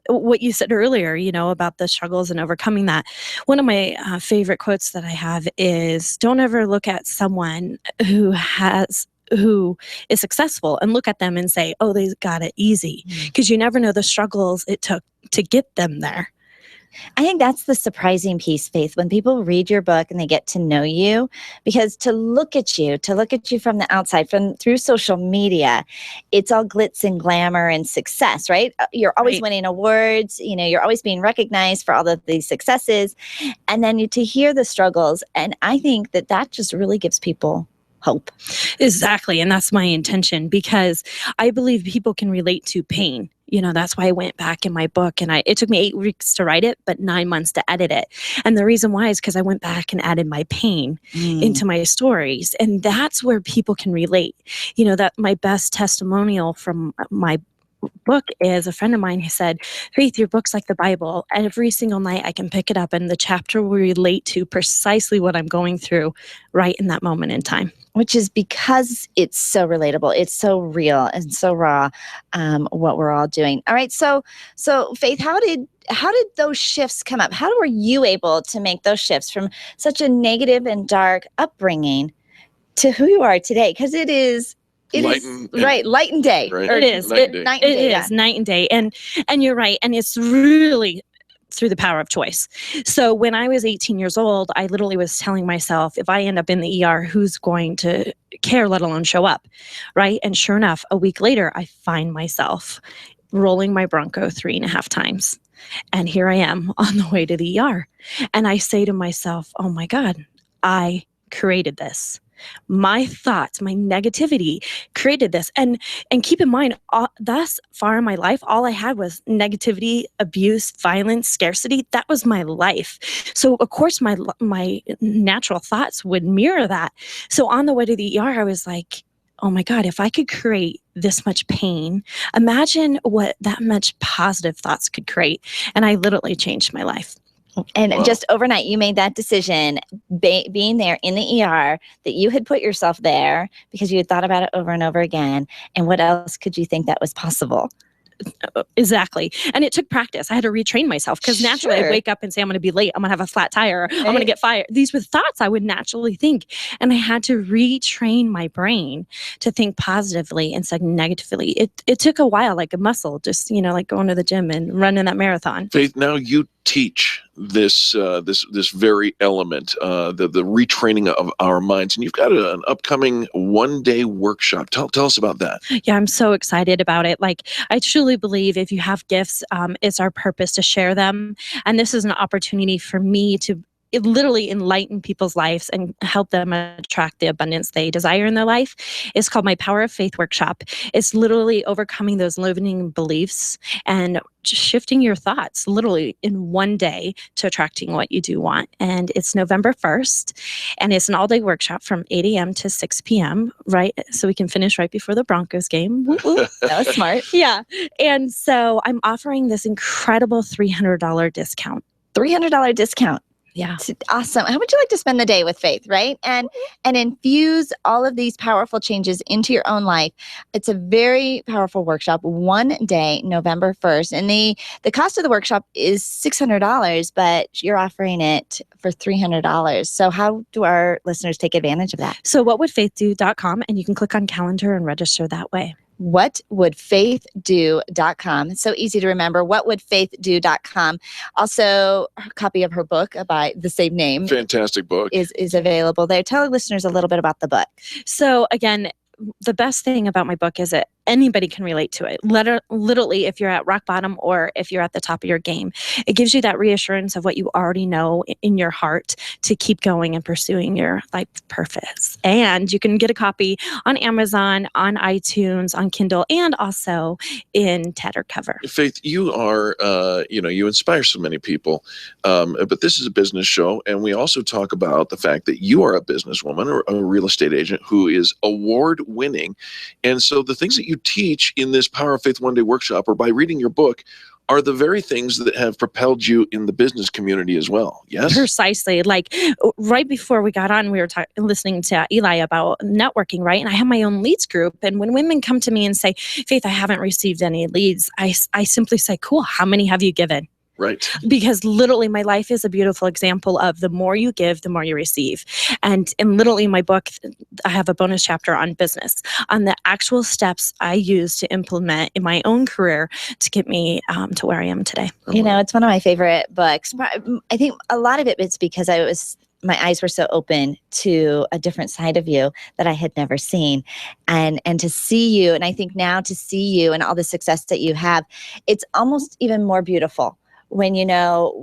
what you said earlier, about the struggles and overcoming that. One of my favorite quotes that I have is, don't ever look at someone who is successful and look at them and say, oh, they got it easy, because you never know the struggles it took to get them there. I think that's the surprising piece, Faith, when people read your book and they get to know you, because to look at you from the outside, through social media, it's all glitz and glamour and success, right? You're always winning awards, you're always being recognized for all of these successes, and then to hear the struggles. And I think that just really gives people hope. Exactly. And that's my intention, because I believe people can relate to pain. That's why I went back in my book, and it took me 8 weeks to write it, but 9 months to edit it. And the reason why is because I went back and added my pain into my stories. And that's where people can relate. That my best testimonial from my book is a friend of mine who said, Faith, your book's like the Bible. Every single night I can pick it up and the chapter will relate to precisely what I'm going through right in that moment in time. Which is because it's so relatable. It's so real and so raw, what we're all doing. All right. So Faith, how did those shifts come up? How were you able to make those shifts from such a negative and dark upbringing to who you are today? Because it is light and day. Right. It is. Night and day. And you're right. And it's really through the power of choice. So when I was 18 years old, I literally was telling myself, if I end up in the ER, who's going to care, let alone show up, right? And sure enough, a week later, I find myself rolling my Bronco 3.5 times. And here I am on the way to the ER. And I say to myself, oh my God, I created this. My thoughts, my negativity created this. And keep in mind, thus far in my life, all I had was negativity, abuse, violence, scarcity. That was my life. So of course my natural thoughts would mirror that. So on the way to the ER, I was like, oh my God, if I could create this much pain, imagine what that much positive thoughts could create. And I literally changed my life. And just overnight, you made that decision, being there in the ER, that you had put yourself there because you had thought about it over and over again. And what else could you think that was possible? Exactly. And it took practice. I had to retrain myself, because naturally I'd wake up and say, I'm going to be late. I'm going to have a flat tire. I'm going to get fired. These were thoughts I would naturally think. And I had to retrain my brain to think positively instead of negatively. It took a while, like a muscle, just, like going to the gym and running that marathon. Faith, now you teach this very element, the retraining of our minds. And you've got an upcoming one-day workshop. Tell us about that. Yeah, I'm so excited about it. Like, I truly believe if you have gifts, it's our purpose to share them. And this is an opportunity for me to literally enlighten people's lives and help them attract the abundance they desire in their life. It's called my Power of Faith Workshop. It's literally overcoming those limiting beliefs and just shifting your thoughts literally in one day to attracting what you do want. And it's November 1st, and it's an all-day workshop from 8 a.m. to 6 p.m., right? So we can finish right before the Broncos game. Woo, woo. That was smart. Yeah. And so I'm offering this incredible $300 discount. $300 discount. Yeah. It's awesome. How would you like to spend the day with Faith, right? And infuse all of these powerful changes into your own life. It's a very powerful workshop, one day, November 1st. And the cost of the workshop is $600, but you're offering it for $300. So how do our listeners take advantage of that? So whatwouldfaithdo.com, and you can click on calendar and register that way. whatwouldfaithdo.com. It's so easy to remember. whatwouldfaithdo.com. Also, a copy of her book by the same name. Fantastic book. Is available there. Tell listeners a little bit about the book. So again, the best thing about my book is that anybody can relate to it. Literally, if you're at rock bottom or if you're at the top of your game, it gives you that reassurance of what you already know in your heart to keep going and pursuing your life purpose. And you can get a copy on Amazon, on iTunes, on Kindle, and also in tattered cover. Faith, you are, you inspire so many people, but this is a business show, and we also talk about the fact that you are a businesswoman or a real estate agent who is award-winning, and so the things that you teach in this Power of Faith one-day workshop or by reading your book are the very things that have propelled you in the business community as well. Yes? Precisely. Like right before we got on, we were listening to Eli about networking, right? And I have my own leads group. And when women come to me and say, Faith, I haven't received any leads, I simply say, cool, how many have you given? Right. Because literally my life is a beautiful example of the more you give, the more you receive. And literally in my book, I have a bonus chapter on business, on the actual steps I use to implement in my own career to get me to where I am today. You know, it's one of my favorite books. I think a lot of it is because my eyes were so open to a different side of you that I had never seen. And to see you, and I think now to see you and all the success that you have, it's almost even more beautiful when you know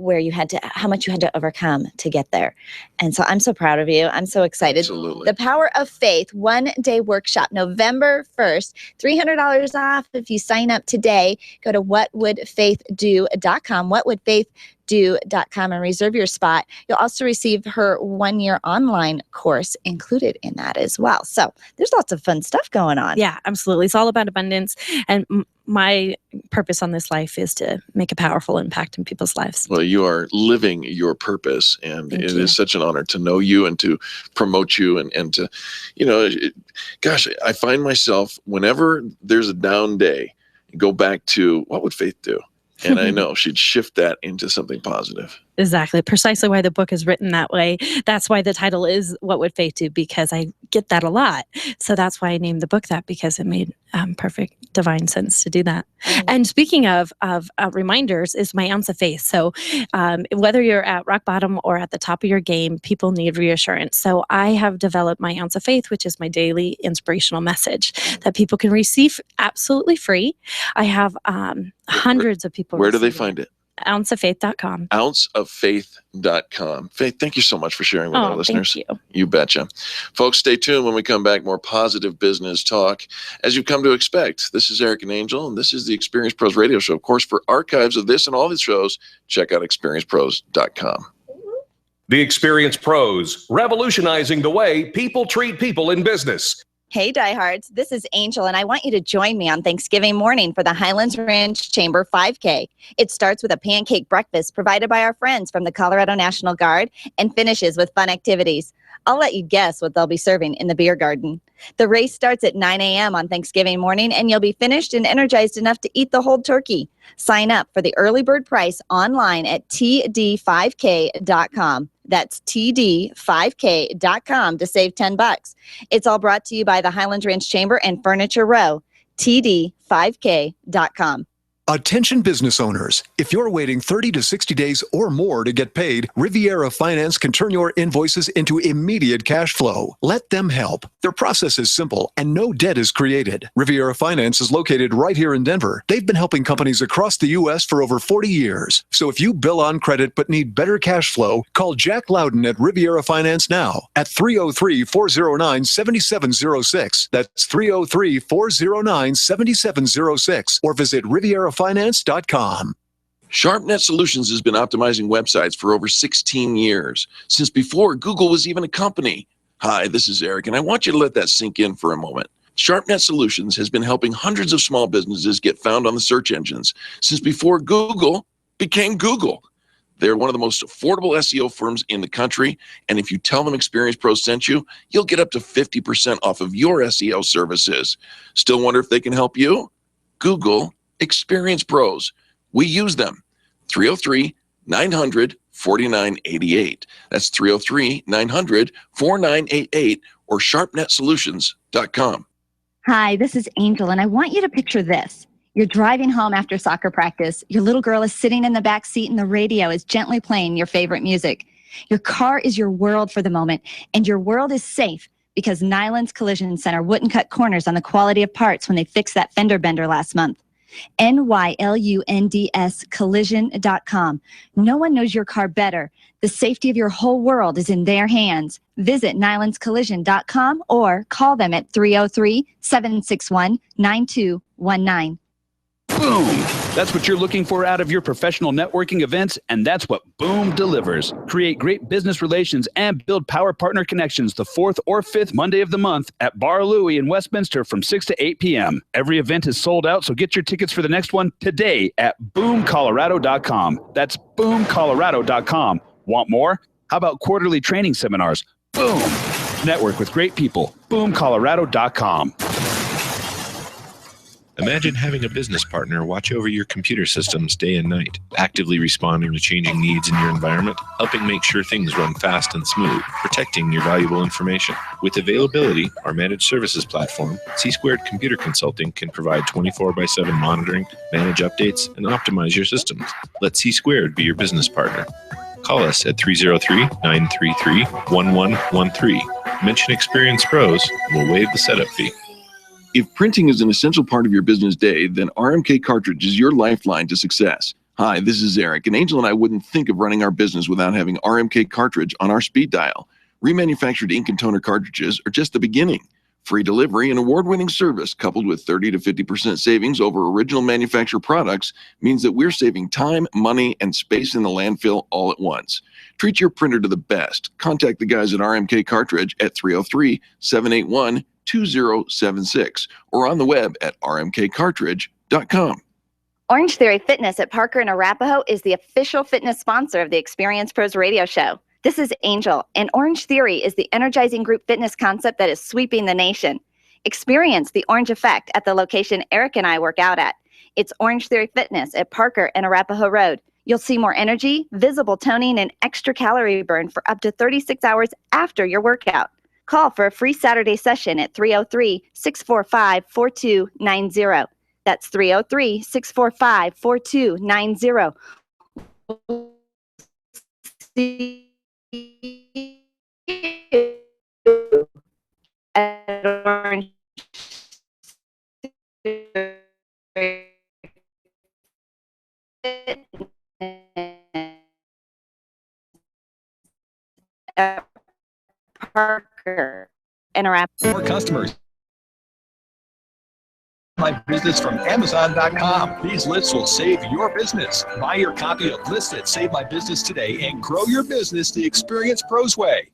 how much you had to overcome to get there. And so I'm so proud of you. I'm so excited. Absolutely. The Power of Faith one-day workshop, November 1st, $300 off if you sign up today. Go to whatwouldfaithdo.com, whatwouldfaithdo.com, and reserve your spot. You'll also receive her one-year online course included in that as well. So there's lots of fun stuff going on. Yeah, absolutely. It's all about abundance. And my purpose on this life is to make a powerful impact in people's lives. Well, you are living your purpose, and it is such an honor to know you and to promote you and to, gosh, I find myself whenever there's a down day, go back to what would Faith do? And I know she'd shift that into something positive. Exactly. Precisely why the book is written that way. That's why the title is What Would Faith Do? Because I get that a lot. So that's why I named the book that, because it made perfect divine sense to do that. And speaking of reminders is my ounce of faith. So whether you're at rock bottom or at the top of your game, people need reassurance. So I have developed my ounce of faith, which is my daily inspirational message that people can receive absolutely free. I have hundreds of people. Where do they find it? ounceoffaith.com. ounceoffaith.com. Faith, thank you so much for sharing with our listeners. Thank you. You betcha. Folks, stay tuned when we come back. More positive business talk, as you've come to expect. This is Eric and Angel, and this is the Experience Pros Radio Show. Of course, for archives of this and all these shows, check out experiencepros.com. The Experience Pros, revolutionizing the way people treat people in business. Hey, diehards, this is Angel, and I want you to join me on Thanksgiving morning for the Highlands Ranch Chamber 5K. It starts with a pancake breakfast provided by our friends from the Colorado National Guard and finishes with fun activities. I'll let you guess what they'll be serving in the beer garden. The race starts at 9 a.m. on Thanksgiving morning, and you'll be finished and energized enough to eat the whole turkey. Sign up for the early bird price online at td5k.com. That's td5k.com to save $10. It's all brought to you by the Highlands Ranch Chamber and Furniture Row. td5k.com. Attention business owners. If you're waiting 30 to 60 days or more to get paid, Riviera Finance can turn your invoices into immediate cash flow. Let them help. Their process is simple and no debt is created. Riviera Finance is located right here in Denver. They've been helping companies across the U.S. for over 40 years. So if you bill on credit but need better cash flow, call Jack Louden at Riviera Finance now at 303-409-7706. That's 303-409-7706. Or visit RivieraFinance.com. SharpNet Solutions has been optimizing websites for over 16 years, since before Google was even a company. Hi, this is Eric, and I want you to let that sink in for a moment. SharpNet Solutions has been helping hundreds of small businesses get found on the search engines since before Google became Google. They're one of the most affordable SEO firms in the country, and if you tell them Experience Pros sent you, you'll get up to 50% off of your SEO services. Still wonder if they can help you? Google Experience Pros. We use them. 303-900-4988. That's 303-900-4988 or sharpnetsolutions.com. Hi, this is Angel, and I want you to picture this. You're driving home after soccer practice. Your little girl is sitting in the back seat and the radio is gently playing your favorite music. Your car is your world for the moment, and your world is safe because Nyland's Collision Center wouldn't cut corners on the quality of parts when they fixed that fender bender last month. NYLUNDS collision.com. No one knows your car better. The safety of your whole world is in their hands. Visit nylandscollision.com or call them at 303-761-9219. Boom! That's what you're looking for out of your professional networking events, and that's what Boom delivers. Create great business relations and build power partner connections the 4th or 5th Monday of the month at Bar Louie in Westminster from 6 to 8 p.m. Every event is sold out, so get your tickets for the next one today at boomcolorado.com. That's boomcolorado.com. Want more? How about quarterly training seminars? Boom! Network with great people. boomcolorado.com. Imagine having a business partner watch over your computer systems day and night, actively responding to changing needs in your environment, helping make sure things run fast and smooth, protecting your valuable information. With Availability, our managed services platform, C-Squared Computer Consulting can provide 24/7 monitoring, manage updates, and optimize your systems. Let C-Squared be your business partner. Call us at 303-933-1113. Mention Experience Pros, and we'll waive the setup fee. If printing is an essential part of your business day, then RMK Cartridge is your lifeline to success. Hi, this is Eric, and Angel and I wouldn't think of running our business without having RMK Cartridge on our speed dial. Remanufactured ink and toner cartridges are just the beginning. Free delivery and award-winning service coupled with 30 to 50% savings over original manufacturer products means that we're saving time, money, and space in the landfill all at once. Treat your printer to the best. Contact the guys at RMK Cartridge at 303-781-2076 or on the web at rmkcartridge.com. Orange Theory Fitness at Parker and Arapahoe is the official fitness sponsor of the Experience Pros radio show. This is Angel, and Orange Theory is the energizing group fitness concept that is sweeping the nation. Experience the orange effect at the location Eric and I work out at. It's Orange Theory Fitness at Parker and Arapahoe Road. You'll see more energy, visible toning, and extra calorie burn for up to 36 hours after your workout. Call for a free Saturday session at 303-645-4290. That's 303-645-4290. See you at Orange at Parker and Arapahoe. For customers. My business from Amazon.com. These lists will save your business. Buy your copy of Lists That Save My Business today and grow your business the Experience Pros way.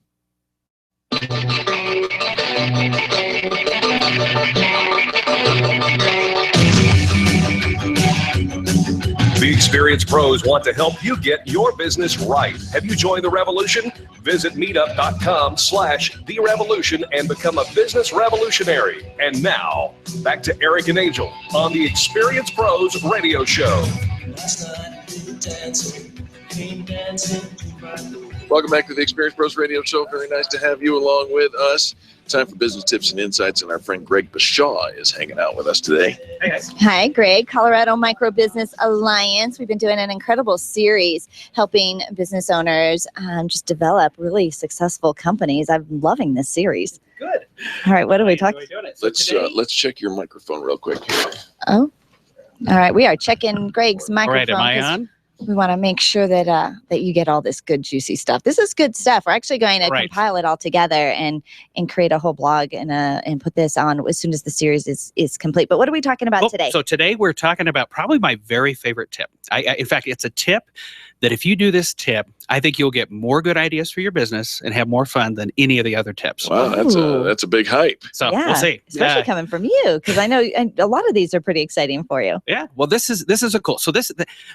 The Experience Pros want to help you get your business right. Have you joined the revolution? Visit meetup.com/therevolution and become a business revolutionary. And now, back to Eric and Angel on the Experience Pros radio show. Welcome back to the Experience Pros radio show. Very nice to have you along with us Time for business tips and insights, and our friend Greg Bashaw is hanging out with us today. Hey guys. Hi, Greg. Colorado Micro Business Alliance. We've been doing an incredible series helping business owners just develop really successful companies. I'm loving this series. Good. All right, what are we talking? Let's check your microphone real quick here. Oh, all right. We are checking Greg's microphone. All right, am I 'cause on? We want to make sure that that you get all this good juicy stuff. This is good stuff. We're actually going to compile it all together and create a whole blog and put this on as soon as the series is complete. But what are we talking about today? So today we're talking about probably my very favorite tip. In fact, it's a tip that if you do this tip, I think you'll get more good ideas for your business and have more fun than any of the other tips. Wow, that's a big hype. So we'll see. Especially coming from you, because I know a lot of these are pretty exciting for you. Yeah, well, this is a cool. So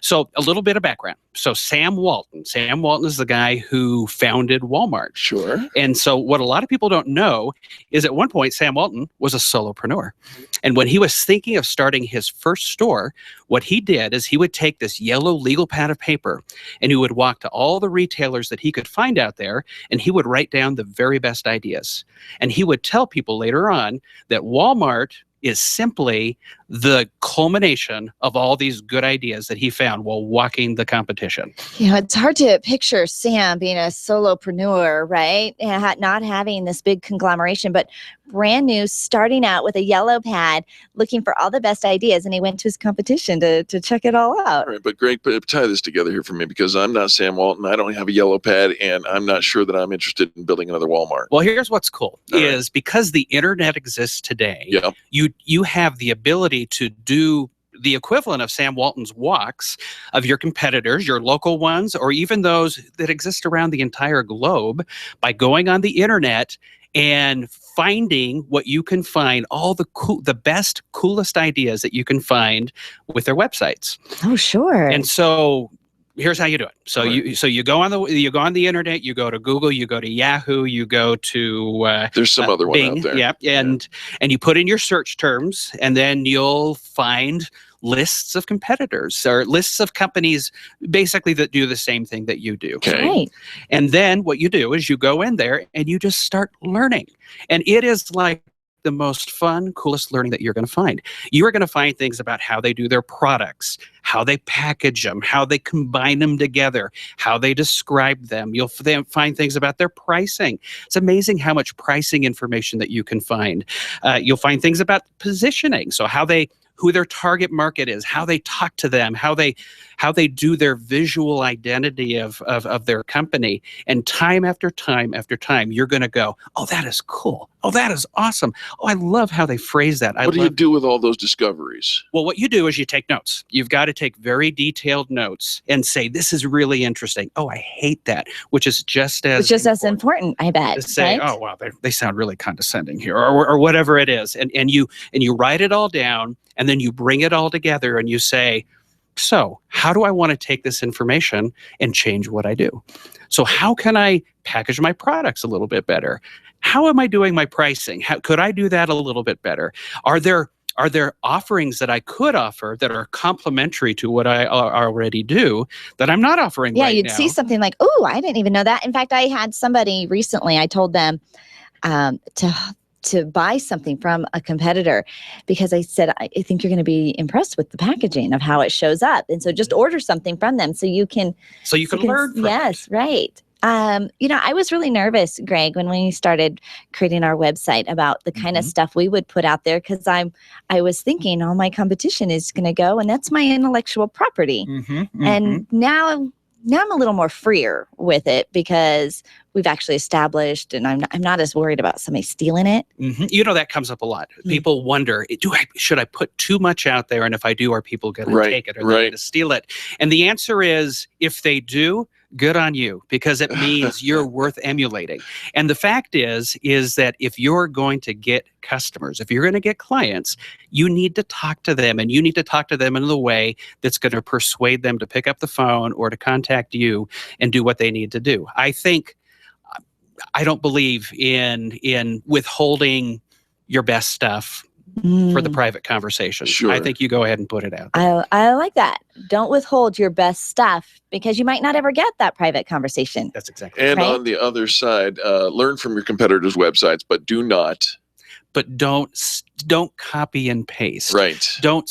so a little bit of background. So Sam Walton is the guy who founded Walmart. Sure. And so what a lot of people don't know is at one point Sam Walton was a solopreneur, and when he was thinking of starting his first store, what he did is he would take this yellow legal pad of paper and he would walk to all the retailers that he could find out there, and he would write down the very best ideas. And he would tell people later on that Walmart is simply the culmination of all these good ideas that he found while walking the competition. You know, it's hard to picture Sam being a solopreneur, right? And not having this big conglomeration, but brand new, starting out with a yellow pad, looking for all the best ideas. And he went to his competition to check it all out. All right, but Greg, tie this together here for me, because I'm not Sam Walton. I don't have a yellow pad, and I'm not sure that I'm interested in building another Walmart. Well, here's what's cool is because the internet exists today, you have the ability to do the equivalent of Sam Walton's walks of your competitors, your local ones, or even those that exist around the entire globe by going on the internet and finding what you can find, all the best, coolest ideas that you can find with their websites. Oh, sure. And so here's how you do it. So you go on the internet, you go to Google, you go to Yahoo, you go to there's some other Bing, one out there. Yeah, and you put in your search terms, and then you'll find lists of competitors or lists of companies basically that do the same thing that you do. Okay. Right. And then what you do is you go in there and you just start learning. And it is like the most fun, coolest learning that you're going to find. You are going to find things about how they do their products, how they package them, how they combine them together, how they describe them. You'll find things about their pricing. It's amazing how much pricing information that you can find. You'll find things about positioning, so who their target market is, how they talk to them, how they do their visual identity of their company. And time after time after time, you're going to go, oh, that is cool. Oh, that is awesome. Oh, I love how they phrase that. What do you do with all those discoveries? Well, what you do is you take notes. You've got to take very detailed notes and say, this is really interesting. Oh, I hate that, which is just as important, I bet. To say, right? oh, wow, they sound really condescending here, or whatever it is. And you write it all down, and then you bring it all together and you say, so how do I want to take this information and change what I do? So how can I package my products a little bit better? How am I doing my pricing? How could I do that a little bit better? Are there offerings that I could offer that are complementary to what I already do that I'm not offering right now? Yeah, you'd see something like, oh, I didn't even know that. In fact, I had somebody recently, I told them to buy something from a competitor because I said, I think you're going to be impressed with the packaging of how it shows up. And so just order something from them so you can learn from yes, right. I was really nervous, Greg, when we started creating our website about the kind of stuff we would put out there, because I was thinking, oh, my competition is going to go, and that's my intellectual property. And now I'm a little more freer with it because we've actually established, and I'm not as worried about somebody stealing it. You know, that comes up a lot. People wonder, should I put too much out there? And if I do, are people going to take it or going to steal it? And the answer is, if they do, good on you, because it means you're worth emulating. And the fact is that if you're going to get customers, if you're going to get clients, you need to talk to them, and you need to talk to them in the way that's going to persuade them to pick up the phone or to contact you and do what they need to do. I don't believe in withholding your best stuff for the private conversation. Sure. I think you go ahead and put it out there. I like that. Don't withhold your best stuff because you might not ever get that private conversation. That's exactly And right. on the other side, learn from your competitors' websites, but do not. But don't copy and paste. Right. Don't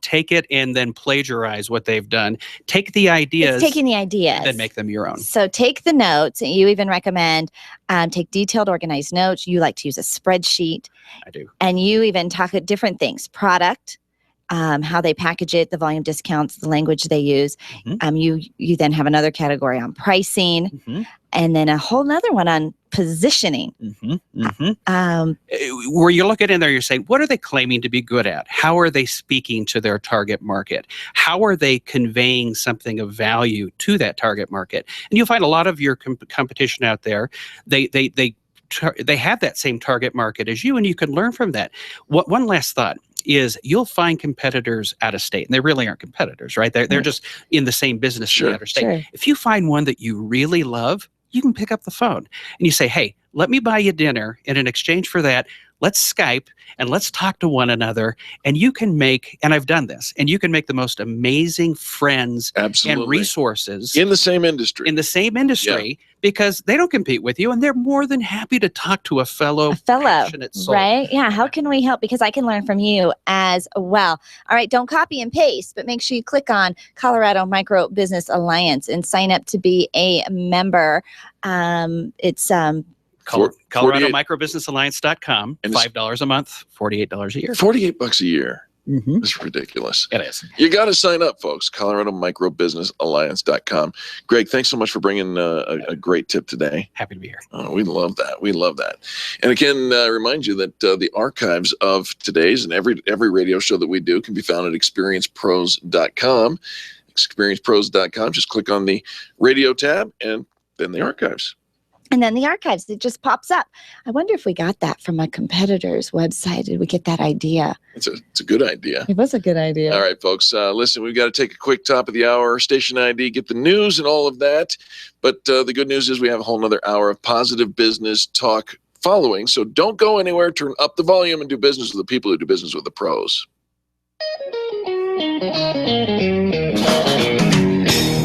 take it and then plagiarize what they've done. Take the ideas. It's taking the ideas. Then make them your own. So take the notes. You even recommend take detailed, organized notes. You like to use a spreadsheet. I do. And you even talk at different things: product, how they package it, the volume discounts, the language they use. You then have another category on pricing, and then a whole nother one on positioning. Where you look at in there, you're saying, what are they claiming to be good at? How are they speaking to their target market? How are they conveying something of value to that target market? And you'll find a lot of your competition out there, they have that same target market as you, and you can learn from that. One last thought is you'll find competitors out of state, and they really aren't competitors, right? They're just in the same business in the other state. Sure. If you find one that you really love, you can pick up the phone and you say, hey, let me buy you dinner, and in exchange for that, let's Skype and let's talk to one another. And you can make, and I've done this, and you can make the most amazing friends and resources in the same industry. Because they don't compete with you, and they're more than happy to talk to a fellow passionate soul. Right? Yeah. How can we help? Because I can learn from you as well. All right. Don't copy and paste, but make sure you click on Colorado Micro Business Alliance and sign up to be a member. It's ColoradoMicroBusinessAlliance.com. $5 a month, $48 a year. $48 a year. It's ridiculous. It is. You got to sign up, folks. ColoradoMicroBusinessAlliance.com. Greg, thanks so much for bringing a great tip today. Happy to be here. We love that. We love that. And again, remind you that the archives of today's and every radio show that we do can be found at ExperiencePros.com. ExperiencePros.com. Just click on the radio tab and then the archives. And then the archives, it just pops up. I wonder if we got that from a competitor's website. Did we get that idea? It's a good idea. It was a good idea. All right, folks. Listen, we've got to take a quick top of the hour station ID, get the news and all of that. But the good news is we have a whole nother hour of positive business talk following. So don't go anywhere. Turn up the volume and do business with the people who do business with the pros.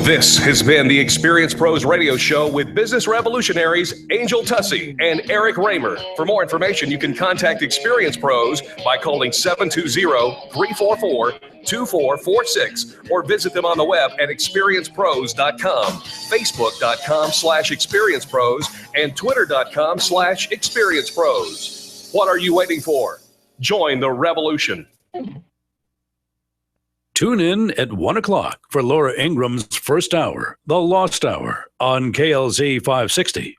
This has been the Experience Pros Radio Show with business revolutionaries Angel Tussey and Eric Raymer. For more information, you can contact Experience Pros by calling 720-344-2446 or visit them on the web at experiencepros.com, facebook.com/experiencepros, and twitter.com/experiencepros. What are you waiting for? Join the revolution. Tune in at 1 o'clock for Laura Ingram's First Hour, The Lost Hour, on KLZ 560.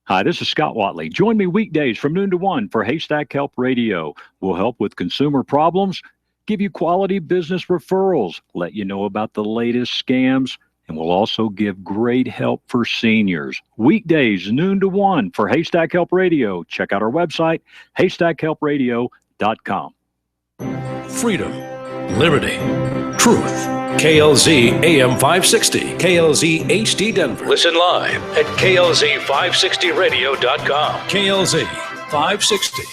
Hi, this is Scott Watley. Join me weekdays from noon to 1 for Haystack Help Radio. We'll help with consumer problems, give you quality business referrals, let you know about the latest scams, and we'll also give great help for seniors. Weekdays, noon to 1 for Haystack Help Radio. Check out our website, haystackhelpradio.com. Freedom, liberty, truth. KLZ AM 560, KLZ HD Denver. Listen live at KLZ560radio.com. KLZ 560.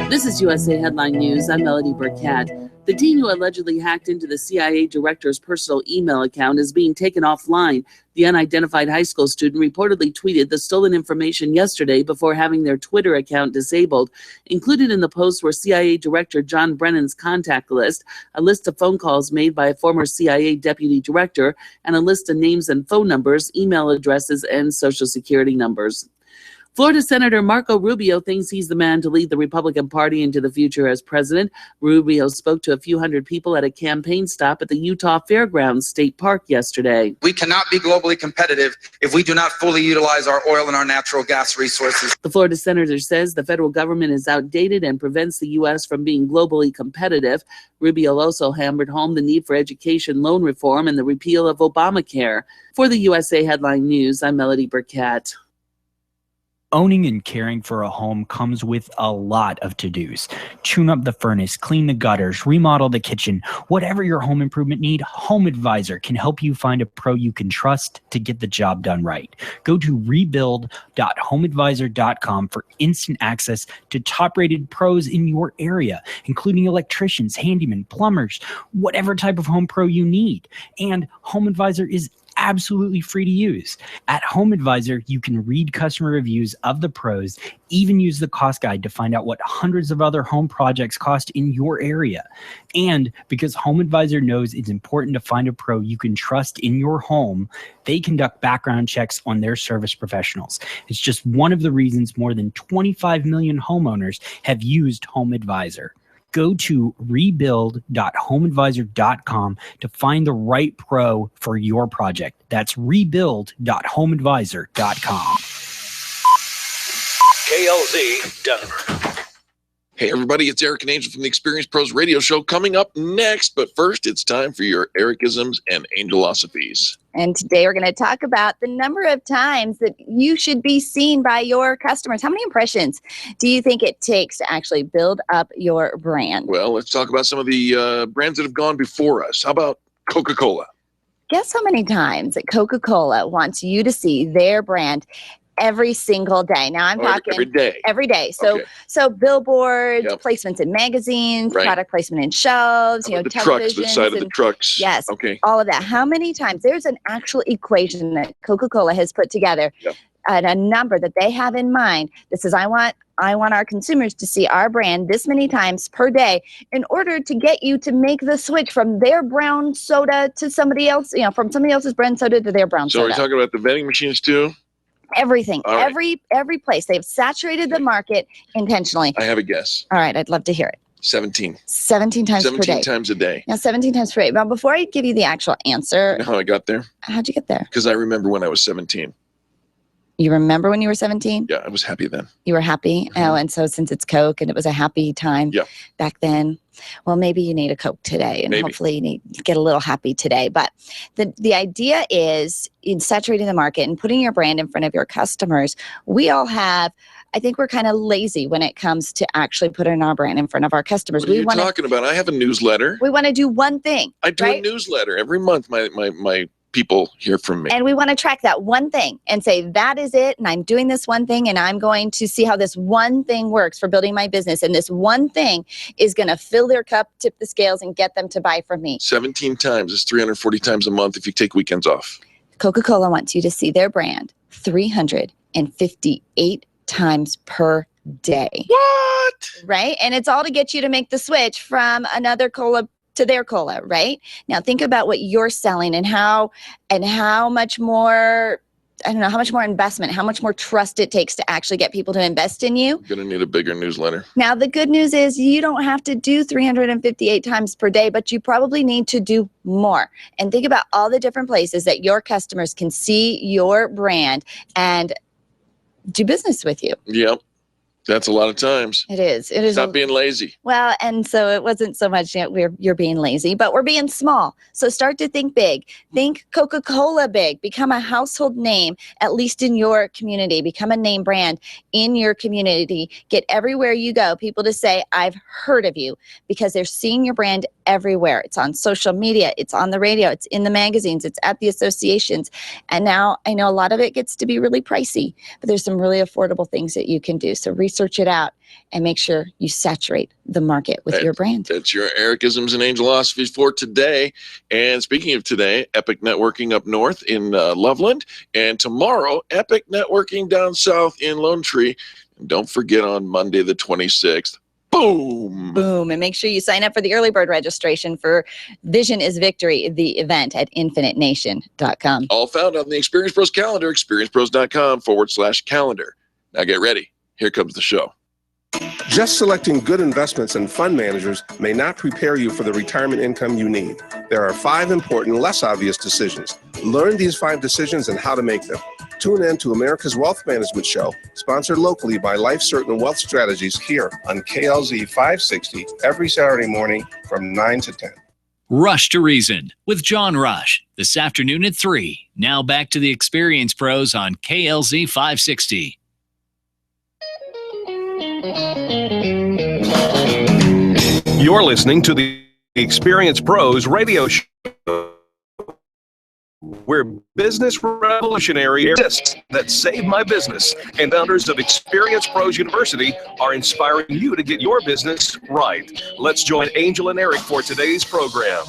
This is USA Headline News. I'm Melody Burkett. The teen who allegedly hacked into the CIA director's personal email account is being taken offline. The unidentified high school student reportedly tweeted the stolen information yesterday before having their Twitter account disabled. Included in the post were CIA Director John Brennan's contact list, a list of phone calls made by a former CIA deputy director, and a list of names and phone numbers, email addresses, and social security numbers. Florida Senator Marco Rubio thinks he's the man to lead the Republican Party into the future as president. Rubio spoke to a few hundred people at a campaign stop at the Utah Fairgrounds State Park yesterday. We cannot be globally competitive if we do not fully utilize our oil and our natural gas resources. The Florida senator says the federal government is outdated and prevents the U.S. from being globally competitive. Rubio also hammered home the need for education loan reform and the repeal of Obamacare. For the USA Headline News, I'm Melody Burkett. Owning and caring for a home comes with a lot of to-dos. Tune up the furnace, clean the gutters, remodel the kitchen. Whatever your home improvement need, Home Advisor can help you find a pro you can trust to get the job done right. Go to rebuild.homeadvisor.com for instant access to top-rated pros in your area, including electricians, handymen, plumbers, whatever type of home pro you need. And Home Advisor is absolutely free to use. At Home Advisor, you can read customer reviews of the pros, even use the cost guide to find out what hundreds of other home projects cost in your area. And because Home Advisor knows it's important to find a pro you can trust in your home, they conduct background checks on their service professionals. It's just one of the reasons more than 25 million homeowners have used Home Advisor. Go to rebuild.homeadvisor.com to find the right pro for your project. That's rebuild.homeadvisor.com. KLZ Denver. Hey, everybody, it's Eric and Angel from the Experience Pros Radio Show coming up next. But first, it's time for your Ericisms and Angelosophies. And today we're going to talk about the number of times that you should be seen by your customers. How many impressions do you think it takes to actually build up your brand? Well, let's talk about some of the brands that have gone before us. How about Coca-Cola? Guess how many times that Coca-Cola wants you to see their brand every single day. Now I'm talking every day. Every day. So so billboards, Yep. placements in magazines, Right. product placement in shelves, The trucks, the televisions side of the and- trucks. Yes. Okay. All of that. How many times? There's an actual equation that Coca-Cola has put together, and a number that they have in mind that says, I want our consumers to see our brand this many times per day in order to get you to make the switch from their brown soda to somebody else, from somebody else's brown soda to their brown So are soda. you talking about the vending machines too? Everything, All right. every place. They've saturated the market intentionally. I have a guess. All right, I'd love to hear it. 17. 17 times per 17 day. times a day. Now, 17 times per day. Now, before I give you the actual answer, You know how I got there? how'd you get there? Because I remember when I was 17. You remember when you were 17? Yeah, I was happy then. You were happy? Oh, and so since it's Coke and it was a happy time back then, well, maybe you need a Coke today, and Maybe. hopefully you need to get a little happy today. But the idea is in saturating the market and putting your brand in front of your customers. We all have, I think we're kind of lazy when it comes to actually putting our brand in front of our customers. What are you talking about? I have a newsletter. We want to do one thing. I do right? a newsletter every month. My people hear from me. And we want to track that one thing and say, that is it. And I'm doing this one thing, and I'm going to see how this one thing works for building my business. And this one thing is going to fill their cup, tip the scales, and get them to buy from me. 17 times is 340 times a month if you take weekends off. Coca-Cola wants you to see their brand 358 times per day. What? Right? And it's all to get you to make the switch from another cola to their cola, right? Now think about what you're selling and how much more, I don't know, how much more investment, how much more trust it takes to actually get people to invest in you. Gonna need a bigger newsletter. Now, the good news is you don't have to do 358 times per day, but you probably need to do more. And think about all the different places that your customers can see your brand and do business with you. Yep. That's a lot of times. It is. It is. Stop being lazy. Well, and so it wasn't so much you're being lazy, but we're being small. So start to think big. Think Coca-Cola big. Become a household name, at least in your community. Become a name brand in your community. Get everywhere you go people to say, I've heard of you, because they're seeing your brand everywhere. It's on social media. It's on the radio. It's in the magazines. It's at the associations. And now I know a lot of it gets to be really pricey, but there's some really affordable things that you can do. So research it out and make sure you saturate the market with your brand. That's your Ericisms and Angelosophies for today. And speaking of today, Epic Networking up north in Loveland. And tomorrow, Epic Networking down south in Lone Tree. And don't forget on Monday the 26th, boom! Boom. And make sure you sign up for the early bird registration for Vision is Victory, the event at infinitenation.com. All found on the Experience Pros calendar, experiencepros.com/calendar. Now get ready. Here comes the show. Just selecting good investments and fund managers may not prepare you for the retirement income you need. There are 5 important, less obvious decisions. Learn these 5 decisions and how to make them. Tune in to America's Wealth Management Show, sponsored locally by Life Certain Wealth Strategies here on KLZ 560 every Saturday morning from 9 to 10. Rush to Reason with John Rush this afternoon at 3. Now back to the Experience Pros on KLZ 560. You're listening to the Experience Pros radio show, where business revolutionary artists that save my business and founders of Experience Pros University are inspiring you to get your business right. Let's join Angel and Eric for today's program.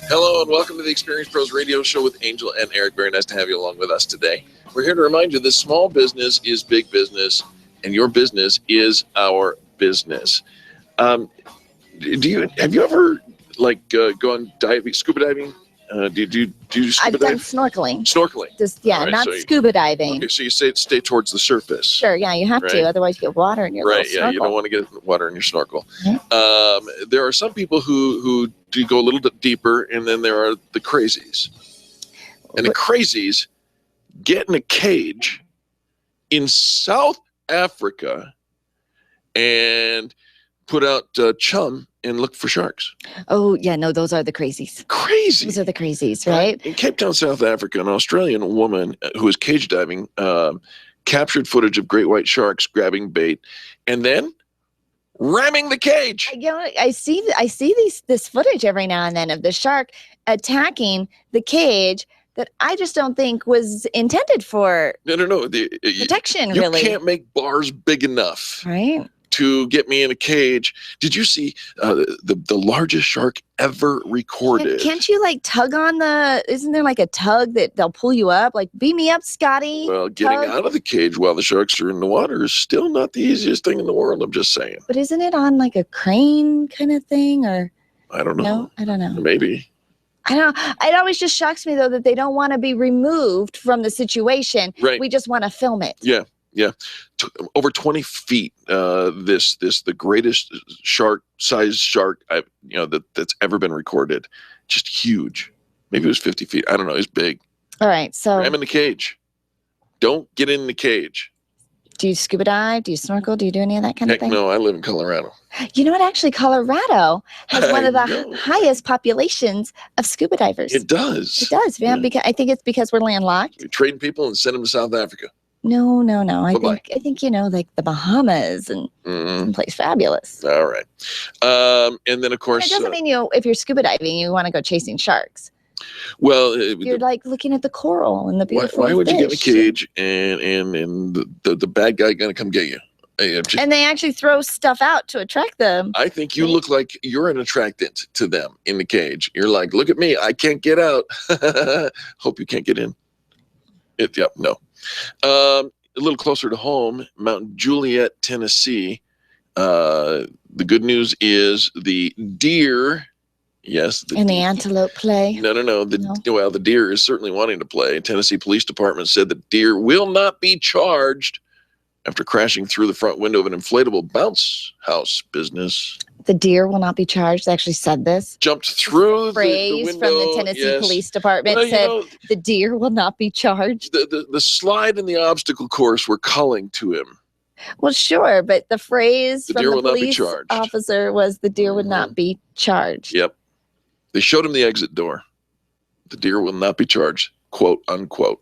Hello and welcome to the Experience Pros radio show with Angel and Eric. Very nice to have you along with us today. We're here to remind you that small business is big business, and your business is our business. Have you ever gone diving, scuba diving? Do you scuba I've done dive? Snorkeling. Snorkeling. Just not so scuba diving. Okay, so you stay towards the surface. Sure, yeah, you have to, Right. otherwise you get water in your Right, little yeah, snorkel. you don't want to get water in your snorkel. There are some people who do go a little bit deeper, and then there are the crazies. And the crazies get in a cage in South Africa and put out chum and look for sharks. Oh, yeah, no, those are the crazies. Crazy. Those are the crazies, right? In Cape Town, South Africa, an Australian woman who was cage diving captured footage of great white sharks grabbing bait and then ramming the cage. You know, I see this footage every now and then of the shark attacking the cage that I just don't think was intended for No. protection, You really. can't make bars big enough Right? to get me in a cage. Did you see the largest shark ever recorded? Can't you tug on isn't there a tug that they'll pull you up? Beam me up, Scotty. Well, getting tug. out of the cage while the sharks are in the water is still not the easiest thing in the world. I'm just saying. But isn't it on a crane kind of thing, or? I don't know. No, I don't know. Maybe. I don't know. It always just shocks me though that they don't want to be removed from the situation. Right. We just want to film it. Yeah. Over 20 feet. The greatest sized shark that's ever been recorded. Just huge. Maybe it was 50 feet. I don't know. It's big. All right. So I'm in the cage. Don't get in the cage. do you scuba dive? Do you snorkel? Do you do any of that kind of Heck thing? no, I live in Colorado. You know what? Actually, Colorado has one of the I know. highest populations of scuba divers. It does. It does, yeah. Because I think it's because we're landlocked. We trade people and send them to South Africa. No. Bye-bye. I think the Bahamas and someplace fabulous. All right. And then of But course, it doesn't mean if you're scuba diving, you want to go chasing sharks. well, You're looking at the coral and the beautiful why would you get in a fish. cage and the bad guy gonna come get you? And they actually throw stuff out to attract them. I think you look like you're an attractant to them in the cage. You're like, look at me, I can't get out. Hope you can't get in. No. A little closer to home, Mount Juliet, Tennessee. The good news is the deer. Yes. The antelope play. No. Well, the deer is certainly wanting to play. Tennessee Police Department said the deer will not be charged after crashing through the front window of an inflatable bounce house business. The deer will not be charged. They actually said this. Jumped through the Phrase window. from the Tennessee Police Department Well, said the deer will not be charged. The slide and the obstacle course were calling to him. Well, sure, but the phrase The from deer the will not be police charged. officer was the deer would not be charged. Yep. They showed him the exit door. The deer will not be charged, quote unquote.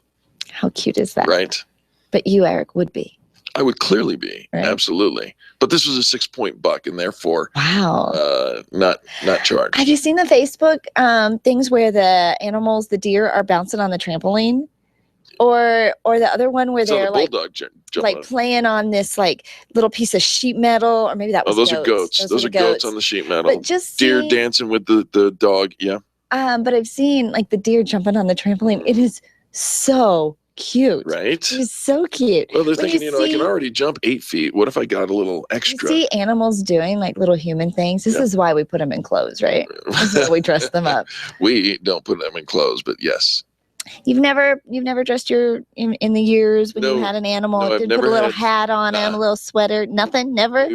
How cute is that? Right. But you, Eric, would be. I would clearly be. Right. Absolutely. But this was a 6-point buck and therefore not charged. Have you seen the Facebook things where the deer are bouncing on the trampoline? Or the other one where It's on they're a bulldog jump on it. playing on this little piece of sheet metal, or maybe that was those are goats. Those are goats on the sheet metal. But just deer dancing with the dog. Yeah. But I've seen the deer jumping on the trampoline. It is so cute. Right. It is so cute. Well, they're When thinking, I can already jump 8 feet. What if I got a little you extra? see animals doing little human things. This is why we put them in clothes, right? This is why we dress them up. We don't put them in clothes, but yes. You've never dressed in the years when you had an animal, No, I've didn't never put a little had- hat on him, a little sweater, nothing, never.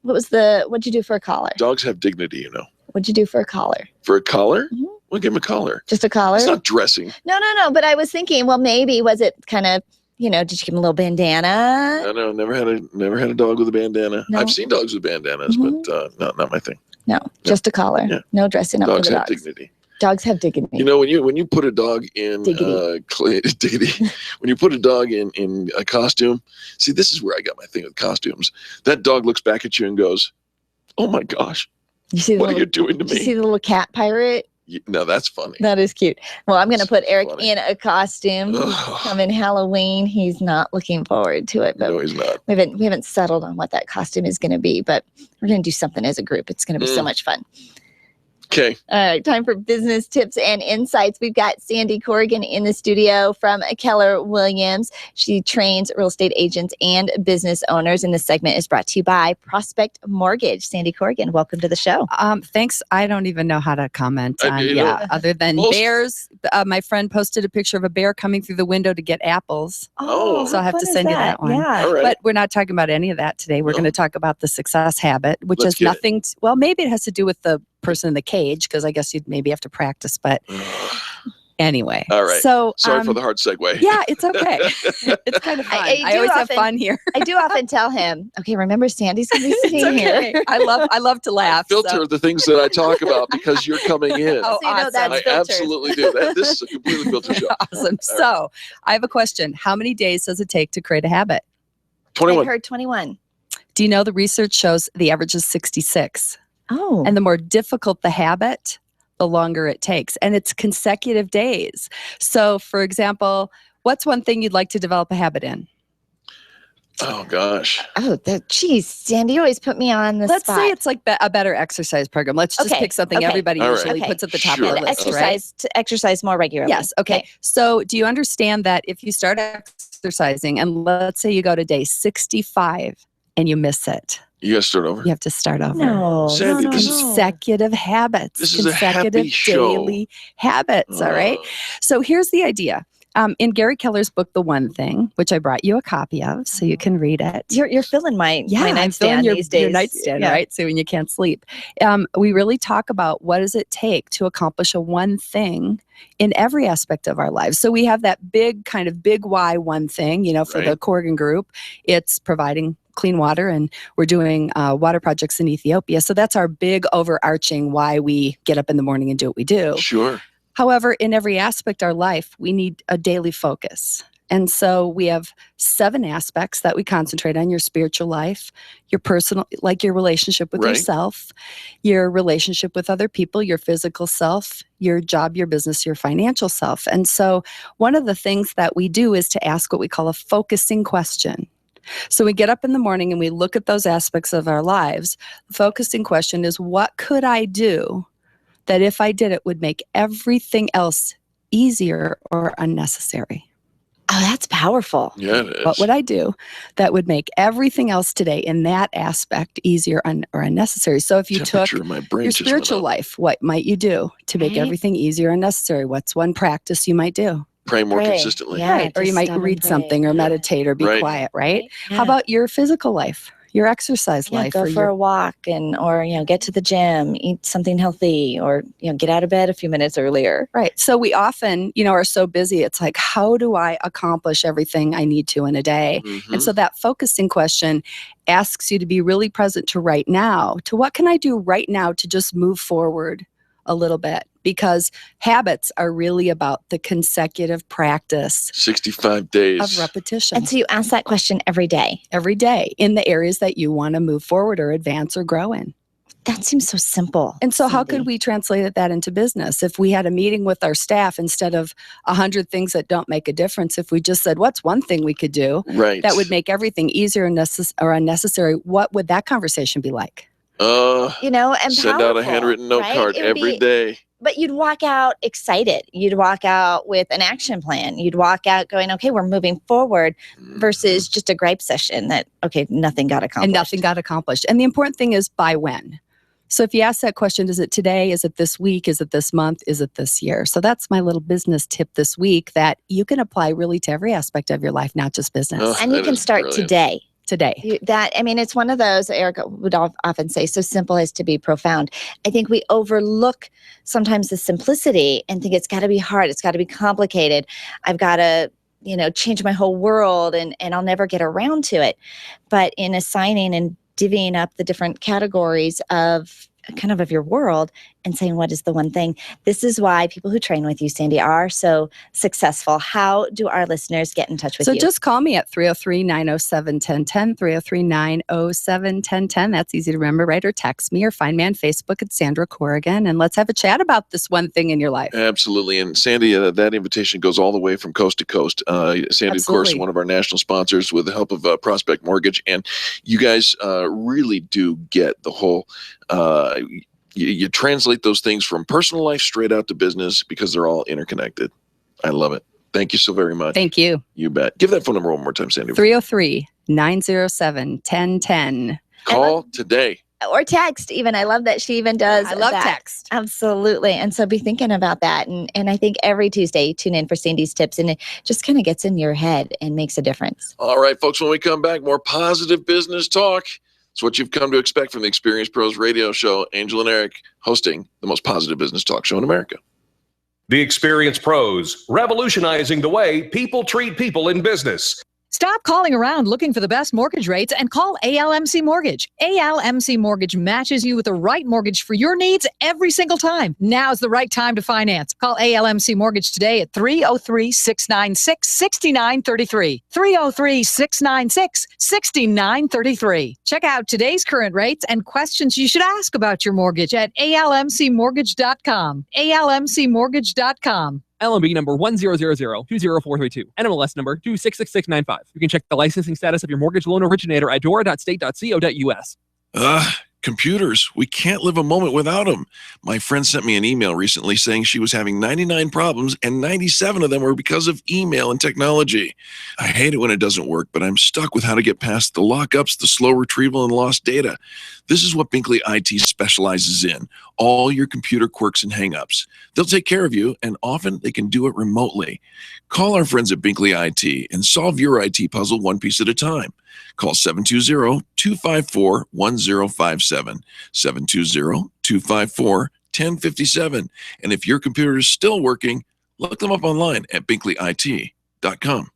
What'd you do for a collar? Dogs have dignity, What'd you do for a collar? For a collar? We'll give him a collar. Just a collar? It's not dressing. No. But I was thinking, well, maybe was it kind of, did you give him a little bandana? No, never had a dog with a bandana. No. I've seen dogs with bandanas, but not my thing. No, just a collar. Yeah. No dressing up Dogs for the have dogs. dignity. Dogs have dignity. You know, when you put a dog in dignity, when you put a dog in a costume, see, this is where I got my thing with costumes. That dog looks back at you and goes, "Oh my gosh, what are you doing to me?" You see the little cat pirate? No, that's funny. That is cute. Well, I'm going to put Eric in a costume coming Halloween. He's not looking forward to it. But no, he's not. We haven't settled on what that costume is going to be, but we're going to do something as a group. It's going to be so much fun. Okay. All right, time for business tips and insights. We've got Sandy Corrigan in the studio from Keller Williams. She trains real estate agents and business owners, and this segment is brought to you by Prospect Mortgage. Sandy Corrigan, welcome to the show. Thanks. I don't even know how to comment on, other than bears. My friend posted a picture of a bear coming through the window to get apples. Oh, so I'll have to send you that one. Yeah. All right. But we're not talking about any of that today. We're going to talk about the success habit, which Let's has get nothing, well, maybe it has to do with the person in the cage, because I guess you'd maybe have to practice, but anyway. All right. So sorry for the hard segue. Yeah, it's okay. It's kind of fun. I always have fun here. I do often tell him, okay, remember Sandy's going to be sitting here. I love to laugh. Filter the things that I talk about because you're coming in. Oh, So you know awesome. that's I filtered. absolutely do. This is a completely filtered show. Awesome. So I have a question. How many days does it take to create a habit? 21. I heard 21. Do you know the research shows the average is 66? Oh. And the more difficult the habit, the longer it takes. And it's consecutive days. So, for example, what's one thing you'd like to develop a habit in? Oh, gosh. Oh, geez, Sandy, you always put me on the Let's spot. say it's like a better exercise program. Let's just Okay, pick something okay. everybody All right. usually Okay. puts at the top Sure. of the to list, right? exercise more regularly. Yes. Okay. So do you understand that if you start exercising and let's say you go to day 65 and you miss it, You got to start over. you have to start over. No, Sandy, this is- Consecutive habits. This is a consecutive happy show. daily habits. All right. So here's the idea. In Gary Keller's book, The One Thing, which I brought you a copy of so you can read it. You're filling my I'm nightstand filling these days. your nightstand, Yeah. right? So when you can't sleep. We really talk about what does it take to accomplish a one thing in every aspect of our lives. So we have that big why one thing, for the Right. Corrigan group. It's providing clean water, and we're doing water projects in Ethiopia. So that's our big overarching why we get up in the morning and do what we do. Sure. However, in every aspect of our life, we need a daily focus. And so we have 7 aspects that we concentrate on: your spiritual life, your personal, like your relationship with Right. yourself, your relationship with other people, your physical self, your job, your business, your financial self. And so one of the things that we do is to ask what we call a focusing question. So we get up in the morning and we look at those aspects of our lives. The focusing question is, what could I do that if I did it would make everything else easier or unnecessary? Oh, that's powerful. Yeah, it is. What would I do that would make everything else today in that aspect easier or unnecessary? So if you took Temperature of my brain your just went spiritual up. life, what might you do to make Right. everything easier or unnecessary? What's one practice you might do? Pray more Pray. consistently. Yeah, Right. Or you just might stop and read pray. something or meditate or be Right. quiet, right? Yeah. How about your physical life, your exercise Yeah, life? go or for a walk or get to the gym, eat something healthy, or get out of bed a few minutes earlier. Right. So we often, are so busy. It's like, how do I accomplish everything I need to in a day? Mhm. And so that focusing question asks you to be really present to right now, to what can I do right now to just move forward a little bit? Because habits are really about the consecutive practice 65 days. of repetition. And so you ask that question every day. Every day in the areas that you want to move forward or advance or grow in. That seems so simple. And so how could Sandy. we translate that into business? If we had a meeting with our staff, instead of 100 things that don't make a difference, if we just said, what's one thing we could do Right. that would make everything easier or unnecessary, what would that conversation be like? And send out a powerful, handwritten note right? card It would every be- day. But you'd walk out excited. You'd walk out with an action plan. You'd walk out going, okay, we're moving forward, versus just a gripe session that, okay, nothing got accomplished. And nothing got accomplished. And the important thing is by when. So if you ask that question, is it today? Is it this week? Is it this month? Is it this year? So that's my little business tip this week that you can apply really to every aspect of your life, not just business. And you can start today. Today. It's one of those, Erica would often say, so simple as to be profound. I think we overlook sometimes the simplicity and think it's got to be hard. It's got to be complicated. I've got to, change my whole world and I'll never get around to it. But in assigning and divvying up the different categories of your world, and saying, what is the one thing? This is why people who train with you, Sandy, are so successful. How do our listeners get in touch with you? So just call me at 303-907-1010, 303-907-1010. That's easy to remember, right? Or text me or find me on Facebook at Sandra Corrigan, and let's have a chat about this one thing in your life. Absolutely. And Sandy, that invitation goes all the way from coast to coast. Sandy, of course, one of our national sponsors with the help of Prospect Mortgage. And you guys really do get the whole... You translate those things from personal life straight out to business because they're all interconnected. I love it. Thank you so very much. Thank you. You bet. Give that phone number one more time, Sandy. 303-907-1010. Call today. Or text even. I love that she even does I love that. text. Absolutely. And so be thinking about that. And I think every Tuesday you tune in for Sandy's tips, and it just kind of gets in your head and makes a difference. All right, folks, when we come back, more positive business talk. It's what you've come to expect from the Experience Pros radio show. Angel and Eric hosting the most positive business talk show in America. The Experience Pros, revolutionizing the way people treat people in business. Stop calling around looking for the best mortgage rates and call ALMC Mortgage. ALMC Mortgage matches you with the right mortgage for your needs every single time. Now's the right time to finance. Call ALMC Mortgage today at 303-696-6933. 303-696-6933. Check out today's current rates and questions you should ask about your mortgage at almcmortgage.com. almcmortgage.com. LMB number 100020432. NMLS number 266695. You can check the licensing status of your mortgage loan originator at dora.state.co.us. Computers. We can't live a moment without them. My friend sent me an email recently saying she was having 99 problems and 97 of them were because of email and technology. I hate it when it doesn't work, but I'm stuck with how to get past the lockups, the slow retrieval, and lost data. This is what Binkley IT specializes in. All your computer quirks and hangups. They'll take care of you, and often they can do it remotely. Call our friends at Binkley IT and solve your IT puzzle one piece at a time. Call 720-254-1057, 720-254-1057. And if your computer is still working, look them up online at binkleyit.com.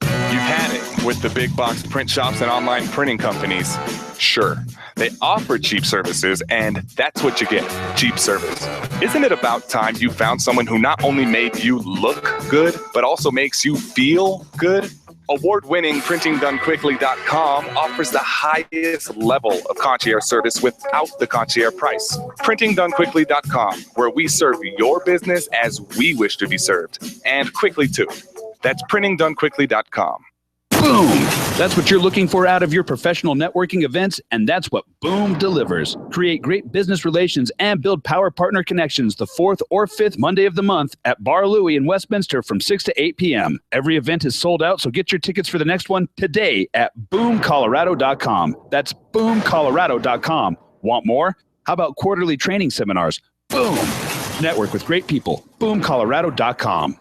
You've had it with the big box print shops and online printing companies. Sure, they offer cheap services, and that's what you get, cheap service. Isn't it about time you found someone who not only made you look good, but also makes you feel good? Award-winning PrintingDoneQuickly.com offers the highest level of concierge service without the concierge price. PrintingDoneQuickly.com, where we serve your business as we wish to be served, and quickly too. That's PrintingDoneQuickly.com. Boom! That's what you're looking for out of your professional networking events, and that's what Boom delivers. Create great business relations and build power partner connections the 4th or 5th Monday of the month at Bar Louie in Westminster from 6 to 8 p.m. Every event is sold out, so get your tickets for the next one today at boomcolorado.com. That's boomcolorado.com. Want more? How about quarterly training seminars? Boom! Network with great people. boomcolorado.com.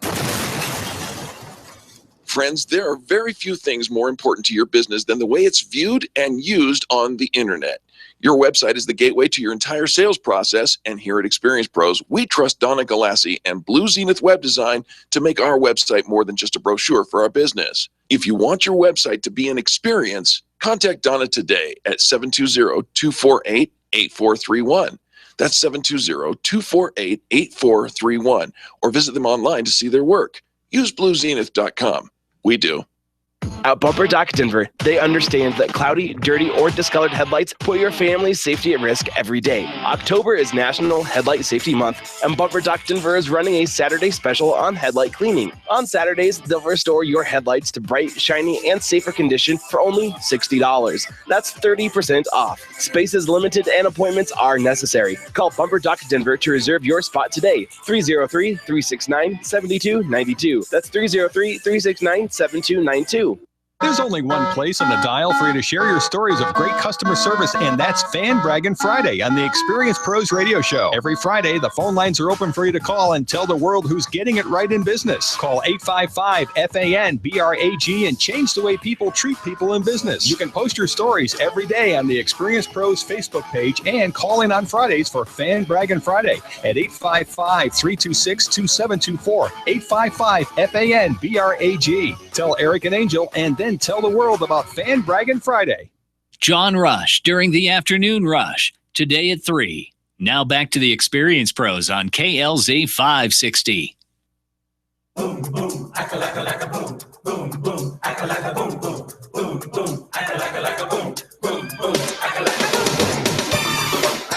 Friends, there are very few things more important to your business than the way it's viewed and used on the internet. Your website is the gateway to your entire sales process, and here at Experience Pros, we trust Donna Galassi and Blue Zenith Web Design to make our website more than just a brochure for our business. If you want your website to be an experience, contact Donna today at 720-248-8431. That's 720-248-8431, or visit them online to see their work. Use bluezenith.com. We do. At Bumper Dock Denver, they understand that cloudy, dirty, or discolored headlights put your family's safety at risk every day. October is National Headlight Safety Month, and Bumper Dock Denver is running a Saturday special on headlight cleaning. On Saturdays, they'll restore your headlights to bright, shiny, and safer condition for only $60. That's 30% off. Space is limited and appointments are necessary. Call Bumper Dock Denver to reserve your spot today. 303-369-7292. That's 303-369-7292. There's only one place on the dial for you to share your stories of great customer service, and that's Fan Braggin' Friday on the Experience Pros radio show. Every Friday, the phone lines are open for you to call and tell the world who's getting it right in business. Call 855-FAN-BRAG and change the way people treat people in business. You can post your stories every day on the Experience Pros Facebook page and call in on Fridays for Fan Braggin' Friday at 855-326-2724. 855-FAN-BRAG. Tell Eric and Angel, and then tell the world about Fan Braggin' Friday. John Rush during the afternoon rush, today at 3. Now back to the Experience Pros on KLZ 560. Boom, boom, like a boom, boom, boom, like a boom, boom, boom, boom, like a boom, boom, boom, like a boom.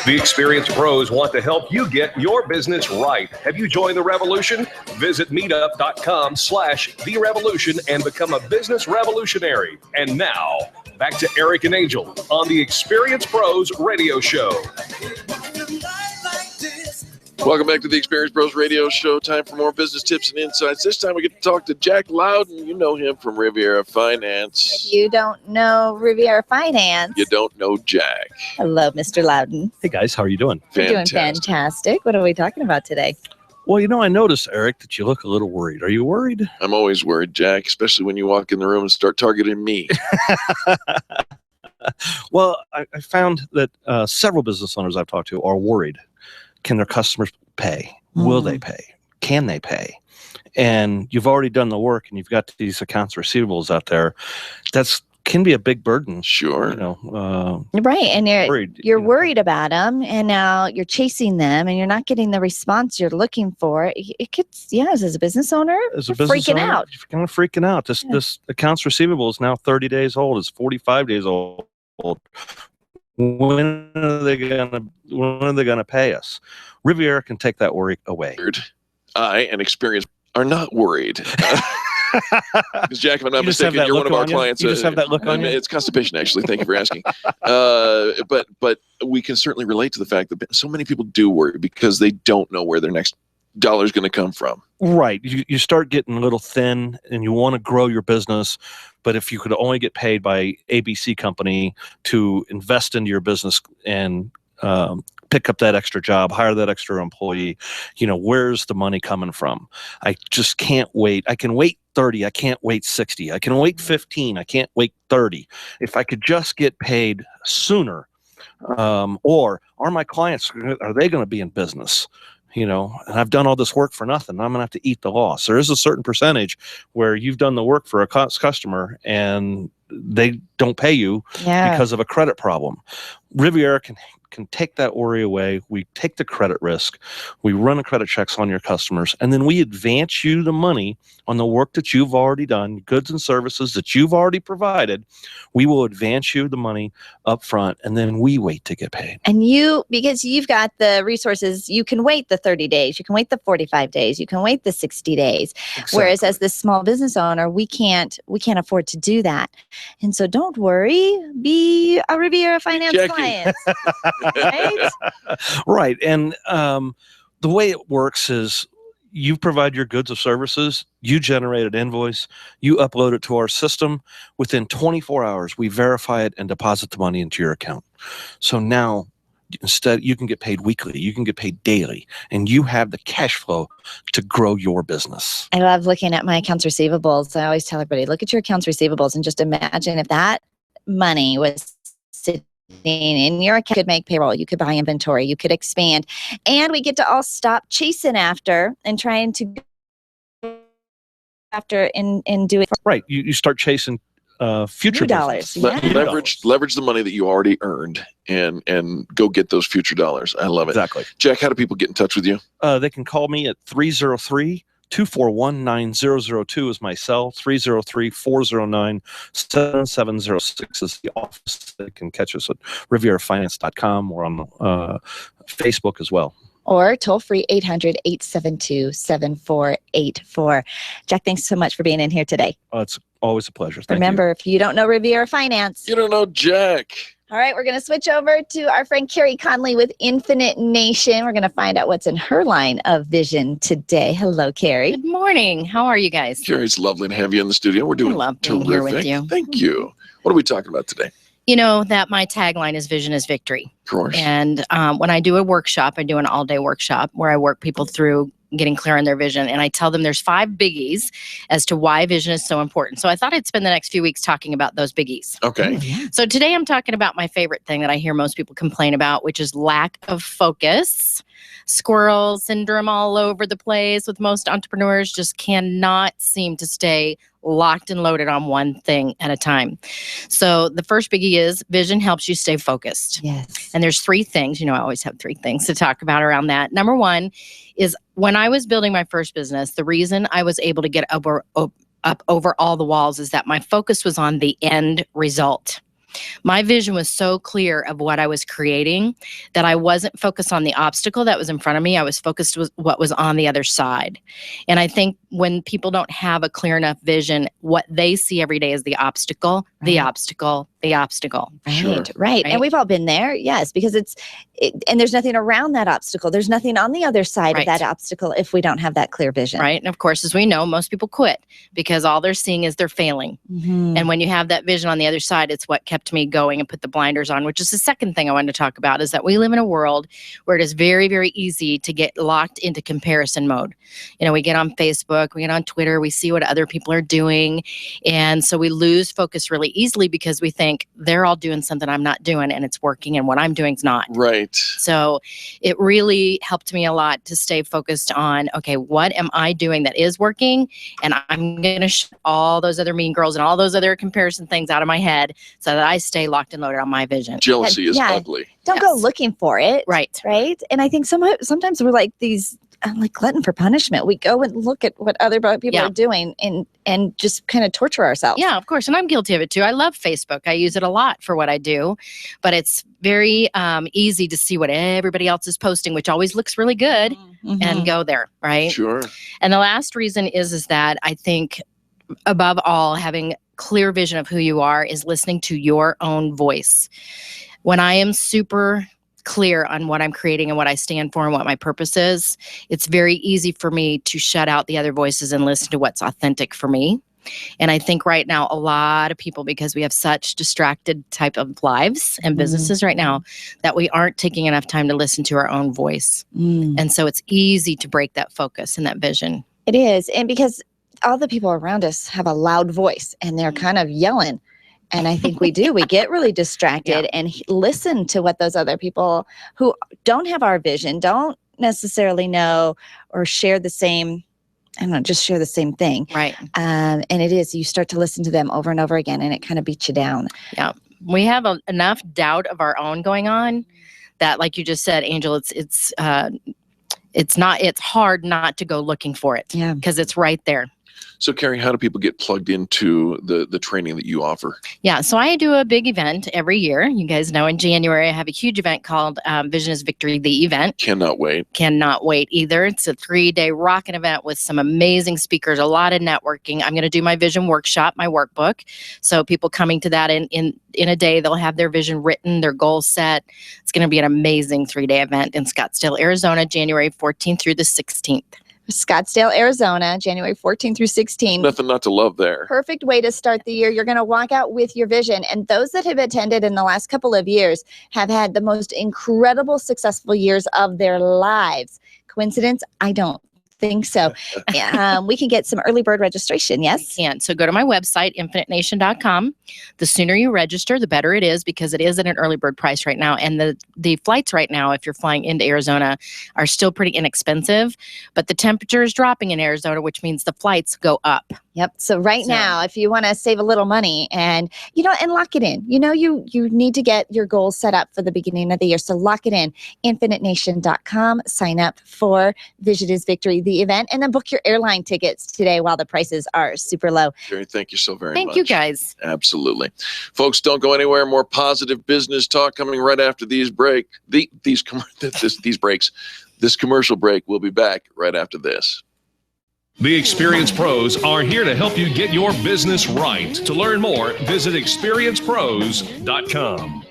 The Experience Pros want to help you get your business right. Have you joined the revolution? Visit meetup.com/The Revolution and become a business revolutionary. And now, back to Eric and Angel on the Experience Pros radio show. Welcome back to the Experience Pros radio show. Time for more business tips and insights. This time we get to talk to Jack Louden. You know him from Riviera Finance. If you don't know Riviera Finance, you don't know Jack. Hello, Mr. Louden. Hey guys, how are you doing? We're doing fantastic. What are we talking about today? Well, I noticed, Eric, that you look a little worried. Are you worried? I'm always worried, Jack, especially when you walk in the room and start targeting me. Well, I found that several business owners I've talked to are worried. Can their customers pay? Will they pay? Can they pay? And you've already done the work and you've got these accounts receivables out there. That's can be a big burden. Sure. Right. And you're worried about them, and now you're chasing them and you're not getting the response you're looking for. It could, as a business owner, you're freaking out. You're kind of freaking out. This accounts receivable is now 30 days old. It's 45 days old. When are they gonna pay us? Riviera can take that worry away. I and Experience are not worried. Because Jack, if I'm not mistaken, you're one of our clients. You just have that look on you? It's constipation, actually. Thank you for asking. But we can certainly relate to the fact that so many people do worry because they don't know where their next dollar is going to come from. Right. You start getting a little thin and you want to grow your business. But if you could only get paid by ABC company to invest into your business and pick up that extra job, hire that extra employee, where's the money coming from? I just can't wait. I can wait 30. I can't wait 60. I can wait 15. I can't wait 30. If I could just get paid sooner, or are my clients, are they going to be in business? And I've done all this work for nothing. I'm going to have to eat the loss. There is a certain percentage where you've done the work for a customer and they don't pay you because of a credit problem. Riviera can take that worry away. We take the credit risk. We run the credit checks on your customers, and then we advance you the money on the work that you've already done, goods and services that you've already provided. We will advance you the money up front, and then we wait to get paid. And because you've got the resources, you can wait the 30 days, you can wait the 45 days, you can wait the 60 days. Exactly. Whereas as the small business owner, we can't afford to do that. And so don't worry, be a Riviera Finance client. Right? Right. And the way it works is you provide your goods or services, you generate an invoice, you upload it to our system. Within 24 hours, we verify it and deposit the money into your account. So now, instead, you can get paid weekly, you can get paid daily, and you have the cash flow to grow your business. I love looking at my accounts receivables. I always tell everybody, look at your accounts receivables and just imagine if that money was sitting in your account. You could make payroll, you could buy inventory, you could expand, and we get to all stop chasing after and trying to go after and do it. Right. You start chasing future dollars. Leverage the money that you already earned and go get those future dollars. I love it. Exactly. Jack, how do people get in touch with you? They can call me at 303-241-9002 is my cell. 303-409-7706 is the office. They can catch us at rivierfinance.com or on Facebook as well. Or toll-free 800-872-7484. Jack, thanks so much for being in here today. It's always a pleasure. Thank Remember, if you don't know Riviera Finance, you don't know Jack. All right, we're going to switch over to our friend Carey Conley with Infinite Nation. We're going to find out what's in her line of vision today. Hello, Carey. Good morning. How are you guys? Carey, it's lovely to have you in the studio. We're doing love being here with you. Thank you. What are we talking about today? You know that my tagline is vision is victory. Of course. And when I do a workshop, I do an all-day workshop where I work people through getting clear on their vision. And I tell them there's 5 biggies as to why vision is so important. So I thought I'd spend the next few weeks talking about those biggies. Okay. So today I'm talking about my favorite thing that I hear most people complain about, which is lack of focus squirrel syndrome all over the place with most entrepreneurs, just cannot seem to stay locked and loaded on one thing at a time. So the first biggie is vision helps you stay focused. Yes. And there's three things, I always have three things to talk about around that. Number one is when I was building my first business, the reason I was able to get up over all the walls is that my focus was on the end result. My vision was so clear of what I was creating that I wasn't focused on the obstacle that was in front of me. I was focused with what was on the other side. And I think when people don't have a clear enough vision, what they see every day is the obstacle, the obstacle, the obstacle. Right. And we've all been there. Yes, because and there's nothing around that obstacle. There's nothing on the other side of that obstacle if we don't have that clear vision. Right. And of course, as we know, most people quit because all they're seeing is they're failing. And when you have that vision on the other side, it's what kept me going and put the blinders on, which is the second thing I wanted to talk about, is that we live in a world where it is very, very easy to get locked into comparison mode. We get on Facebook, we get on Twitter, we see what other people are doing. And so we lose focus really easily because we think they're all doing something I'm not doing and it's working and what I'm doing is not. Right. So it really helped me a lot to stay focused on, okay, what am I doing that is working? And I'm going to shut all those other mean girls and all those other comparison things out of my head so that I stay locked and loaded on my vision. Jealousy is ugly. Don't go looking for it. Right. And I think sometimes we're like these, like glutton for punishment. We go and look at what other people are doing and just kind of torture ourselves. Yeah, of course. And I'm guilty of it too. I love Facebook. I use it a lot for what I do, but it's very easy to see what everybody else is posting, which always looks really good, and go there. Right. Sure. And the last reason is that I think above all, having clear vision of who you are is listening to your own voice. When I am super clear on what I'm creating and what I stand for and what my purpose is, it's very easy for me to shut out the other voices and listen to what's authentic for me. And I think right now, a lot of people, because we have such distracted type of lives and businesses right now, that we aren't taking enough time to listen to our own voice. And so it's easy to break that focus and that vision. It is. And because all the people around us have a loud voice and they're kind of yelling. And I think we get really distracted and listen to what those other people who don't have our vision, don't necessarily know or share the same, just share the same thing. Right. And it is, you start to listen to them over and over again and it kind of beats you down. Yeah. We have enough doubt of our own going on that, like you just said, Angel, it's hard not to go looking for it. Yeah. Because it's right there. So, Carrie, how do people get plugged into the training that you offer? Yeah, so I do a big event every year. You guys know in January, I have a huge event called Vision is Victory, the event. Cannot wait. Cannot wait either. It's a 3-day rocking event with some amazing speakers, a lot of networking. I'm going to do my vision workshop, my workbook. So people coming to that in a day, they'll have their vision written, their goals set. It's going to be an amazing 3-day event in Scottsdale, Arizona, January 14th through the 16th. Scottsdale, Arizona, January 14th through 16th. Nothing not to love there. Perfect way to start the year. You're going to walk out with your vision. And those that have attended in the last couple of years have had the most incredible, successful years of their lives. Coincidence? I don't think so. We can get some early bird registration. Yes. We can. So go to my website, infinitenation.com. The sooner you register, the better it is, because it is at an early bird price right now. And the flights right now, if you're flying into Arizona, are still pretty inexpensive, but the temperature is dropping in Arizona, which means the flights go up. Yep. So now, if you want to save a little money and lock it in, you need to get your goals set up for the beginning of the year. So lock it in, infinitenation.com, sign up for Vision is Victory, the event, and then book your airline tickets today while the prices are super low. Carrie, thank you so very much. Thank you, guys. Absolutely. Folks, don't go anywhere. More positive business talk coming right after these breaks. This commercial break. We'll be back right after this. The Experience Pros are here to help you get your business right. To learn more, visit experiencepros.com.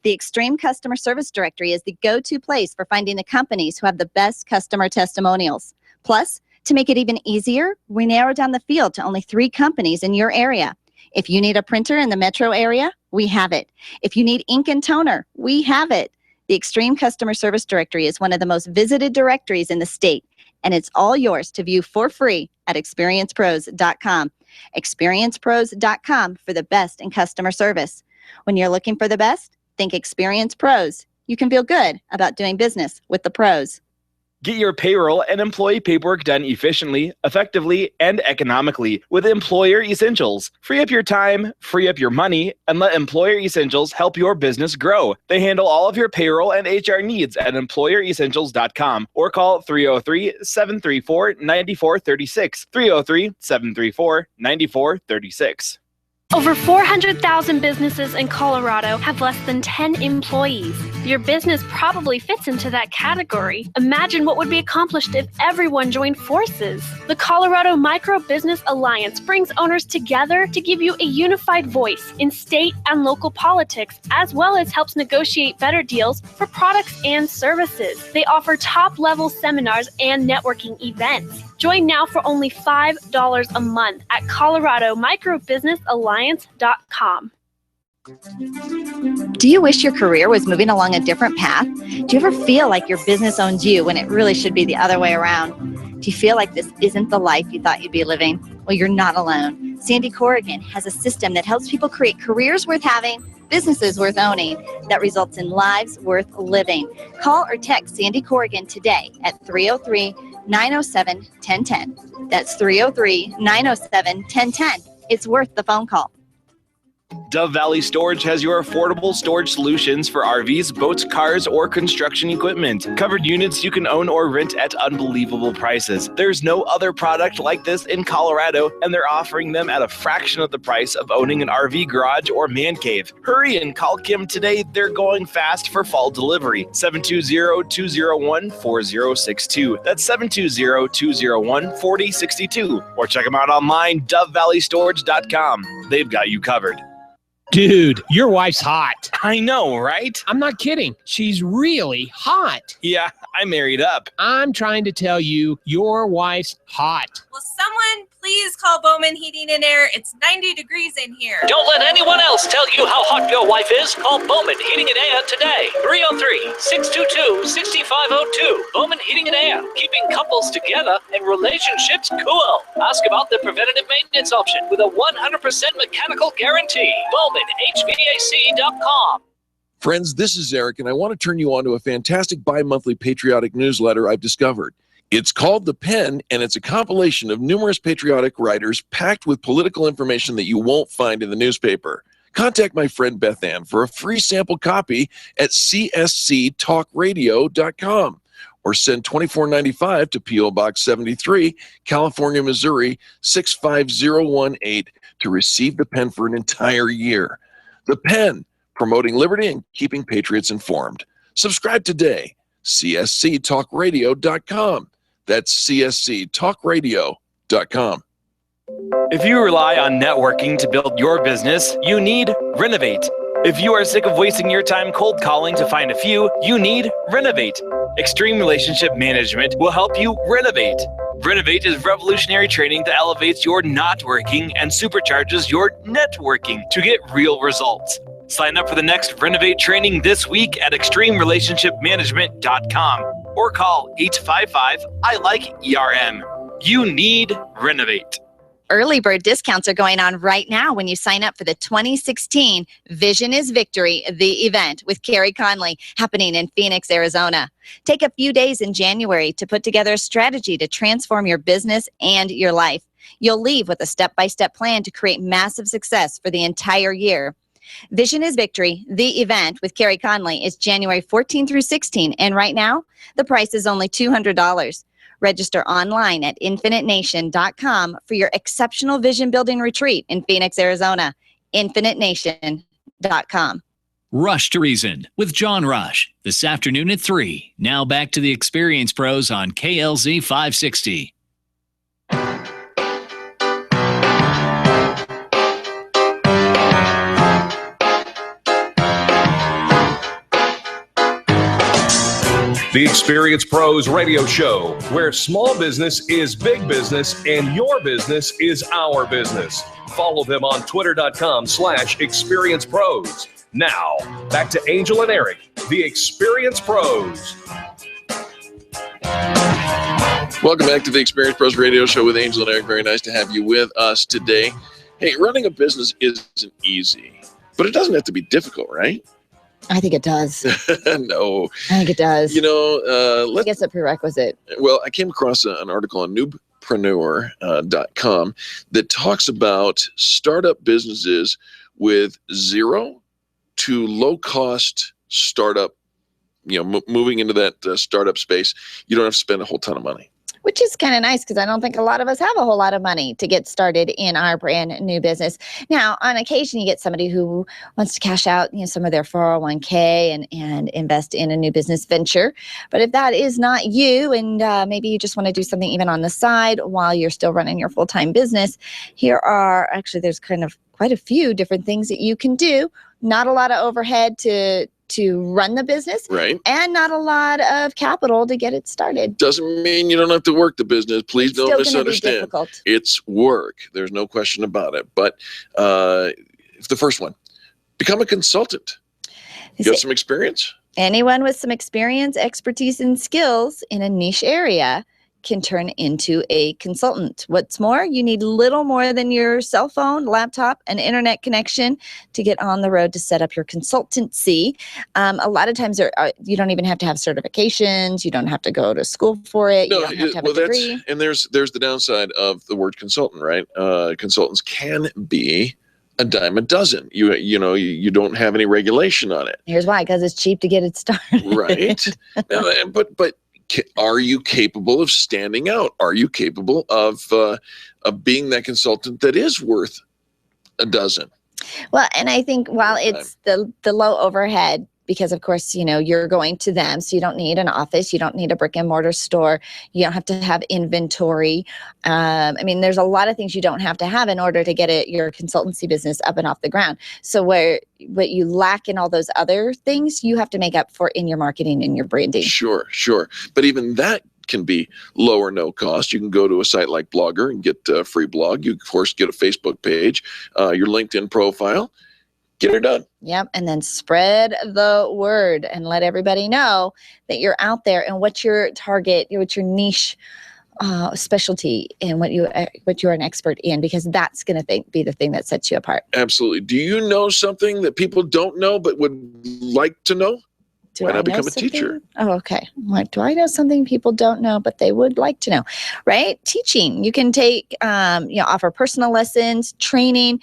The Extreme Customer Service Directory is the go-to place for finding the companies who have the best customer testimonials. Plus, to make it even easier, we narrow down the field to only 3 companies in your area. If you need a printer in the metro area, we have it. If you need ink and toner, we have it. The Extreme Customer Service Directory is one of the most visited directories in the state, and it's all yours to view for free at experiencepros.com. Experiencepros.com for the best in customer service. When you're looking for the best, think Experience Pros, you can feel good about doing business with the pros. Get your payroll and employee paperwork done efficiently, effectively, and economically with Employer Essentials. Free up your time, free up your money, and let Employer Essentials help your business grow. They handle all of your payroll and HR needs at EmployerEssentials.com or call 303-734-9436. 303-734-9436. Over 400,000 businesses in Colorado have less than 10 employees. Your business probably fits into that category. Imagine what would be accomplished if everyone joined forces. The Colorado Micro Business Alliance brings owners together to give you a unified voice in state and local politics, as well as helps negotiate better deals for products and services. They offer top-level seminars and networking events. Join now for only $5 a month at ColoradoMicroBusinessAlliance.com. Do you wish your career was moving along a different path? Do you ever feel like your business owns you when it really should be the other way around? Do you feel like this isn't the life you thought you'd be living? Well, you're not alone. Sandy Corrigan has a system that helps people create careers worth having, businesses worth owning, that results in lives worth living. Call or text Sandy Corrigan today at 303-907-1010. That's 303-907-1010. It's worth the phone call. Dove Valley Storage has your affordable storage solutions for RVs, boats, cars, or construction equipment. Covered units you can own or rent at unbelievable prices. There's no other product like this in Colorado, and they're offering them at a fraction of the price of owning an RV garage or man cave. Hurry and call Kim today. They're going fast for fall delivery. 720-201-4062. That's 720-201-4062. Or check them out online, DoveValleyStorage.com. They've got you covered. Dude, your wife's hot. I know, right? I'm not kidding. She's really hot. Yeah, I married up. I'm trying to tell you, your wife's hot. Will someone please call Bowman Heating and Air? It's 90 degrees in here. Don't let anyone else tell you how hot your wife is. Call Bowman Heating and Air today. 303-622-6502. Bowman Heating and Air, keeping couples together and relationships cool. Ask about the preventative maintenance option with a 100% mechanical guarantee. BowmanHVAC.com. Friends, this is Eric, and I want to turn you on to a fantastic bi-monthly patriotic newsletter I've discovered. It's called The Pen, and it's a compilation of numerous patriotic writers packed with political information that you won't find in the newspaper. Contact my friend Beth Ann for a free sample copy at csctalkradio.com or send $24.95 to P.O. Box 73, California, Missouri 65018 to receive The Pen for an entire year. The Pen, promoting liberty and keeping patriots informed. Subscribe today. csctalkradio.com. That's csctalkradio.com. If you rely on networking to build your business, you need Renovate. If you are sick of wasting your time cold calling to find a few, you need Renovate. Extreme Relationship Management will help you renovate. Renovate is revolutionary training that elevates your not working and supercharges your networking to get real results. Sign up for the next Renovate training this week at extremerelationshipmanagement.com or call 855-I-LIKE-ERM. You need Renovate. Early bird discounts are going on right now when you sign up for the 2016 Vision is Victory, the event with Carey Conley, happening in Phoenix, Arizona. Take a few days in January to put together a strategy to transform your business and your life. You'll leave with a step-by-step plan to create massive success for the entire year. Vision is Victory, the event with Carey Conley, is January 14 through 16, and right now, the price is only $200. Register online at InfiniteNation.com for your exceptional vision building retreat in Phoenix, Arizona. InfiniteNation.com. Rush to Reason with John Rush this afternoon at 3. Now back to the Experience Pros on KLZ 560. The Experience Pros radio show, where small business is big business and your business is our business. Follow them on twitter.com/experiencepros. Now, back to Angel and Eric, the Experience Pros. Welcome back to the Experience Pros radio show with Angel and Eric. Very nice to have you with us today. Hey, running a business isn't easy, but it doesn't have to be difficult, right? I think it does. No. I think it does. You know, I think it's a prerequisite. Well, I came across an article on Noobpreneur.com that talks about startup businesses with zero to low cost startup, moving into that startup space. You don't have to spend a whole ton of money. Which is kind of nice because I don't think a lot of us have a whole lot of money to get started in our brand new business. Now, on occasion, you get somebody who wants to cash out, some of their 401k and invest in a new business venture. But if that is not you, and maybe you just want to do something even on the side while you're still running your full-time business, there's kind of quite a few different things that you can do. Not a lot of overhead to run the business, right? And not a lot of capital to get it started. Doesn't mean you don't have to work the business. Please It's don't still misunderstand. Be difficult. It's work. There's no question about it. But the first one, become a consultant. You have some experience? Anyone with some experience, expertise, and skills in a niche area can turn into a consultant. What's more, you need little more than your cell phone, laptop, and internet connection to get on the road to set up your consultancy. A lot of times you don't even have to have certifications. You don't have to go to school for it. You don't have to have a degree. And there's the downside of the word consultant, right? Consultants can be a dime a dozen. You don't have any regulation on it. Here's why, because it's cheap to get it started. Right. But are you capable of standing out? Are you capable of being that consultant that is worth a dozen? Well, and I think while it's the low overhead, because of course, you're going to them, so you don't need an office, you don't need a brick and mortar store, you don't have to have inventory. There's a lot of things you don't have to have in order to get your consultancy business up and off the ground. So what you lack in all those other things, you have to make up for in your marketing and your branding. Sure. But even that can be low or no cost. You can go to a site like Blogger and get a free blog. You, of course, get a Facebook page, your LinkedIn profile. Get her done. Yep. And then spread the word and let everybody know that you're out there and what your target, what your niche specialty and what you're an expert in, because that's going to be the thing that sets you apart. Absolutely. Do you know something that people don't know but would like to know? Do Why I not know become a something? teacher? Oh, okay. Do I know something people don't know, but they would like to know, right? Teaching. You can take, offer personal lessons, training,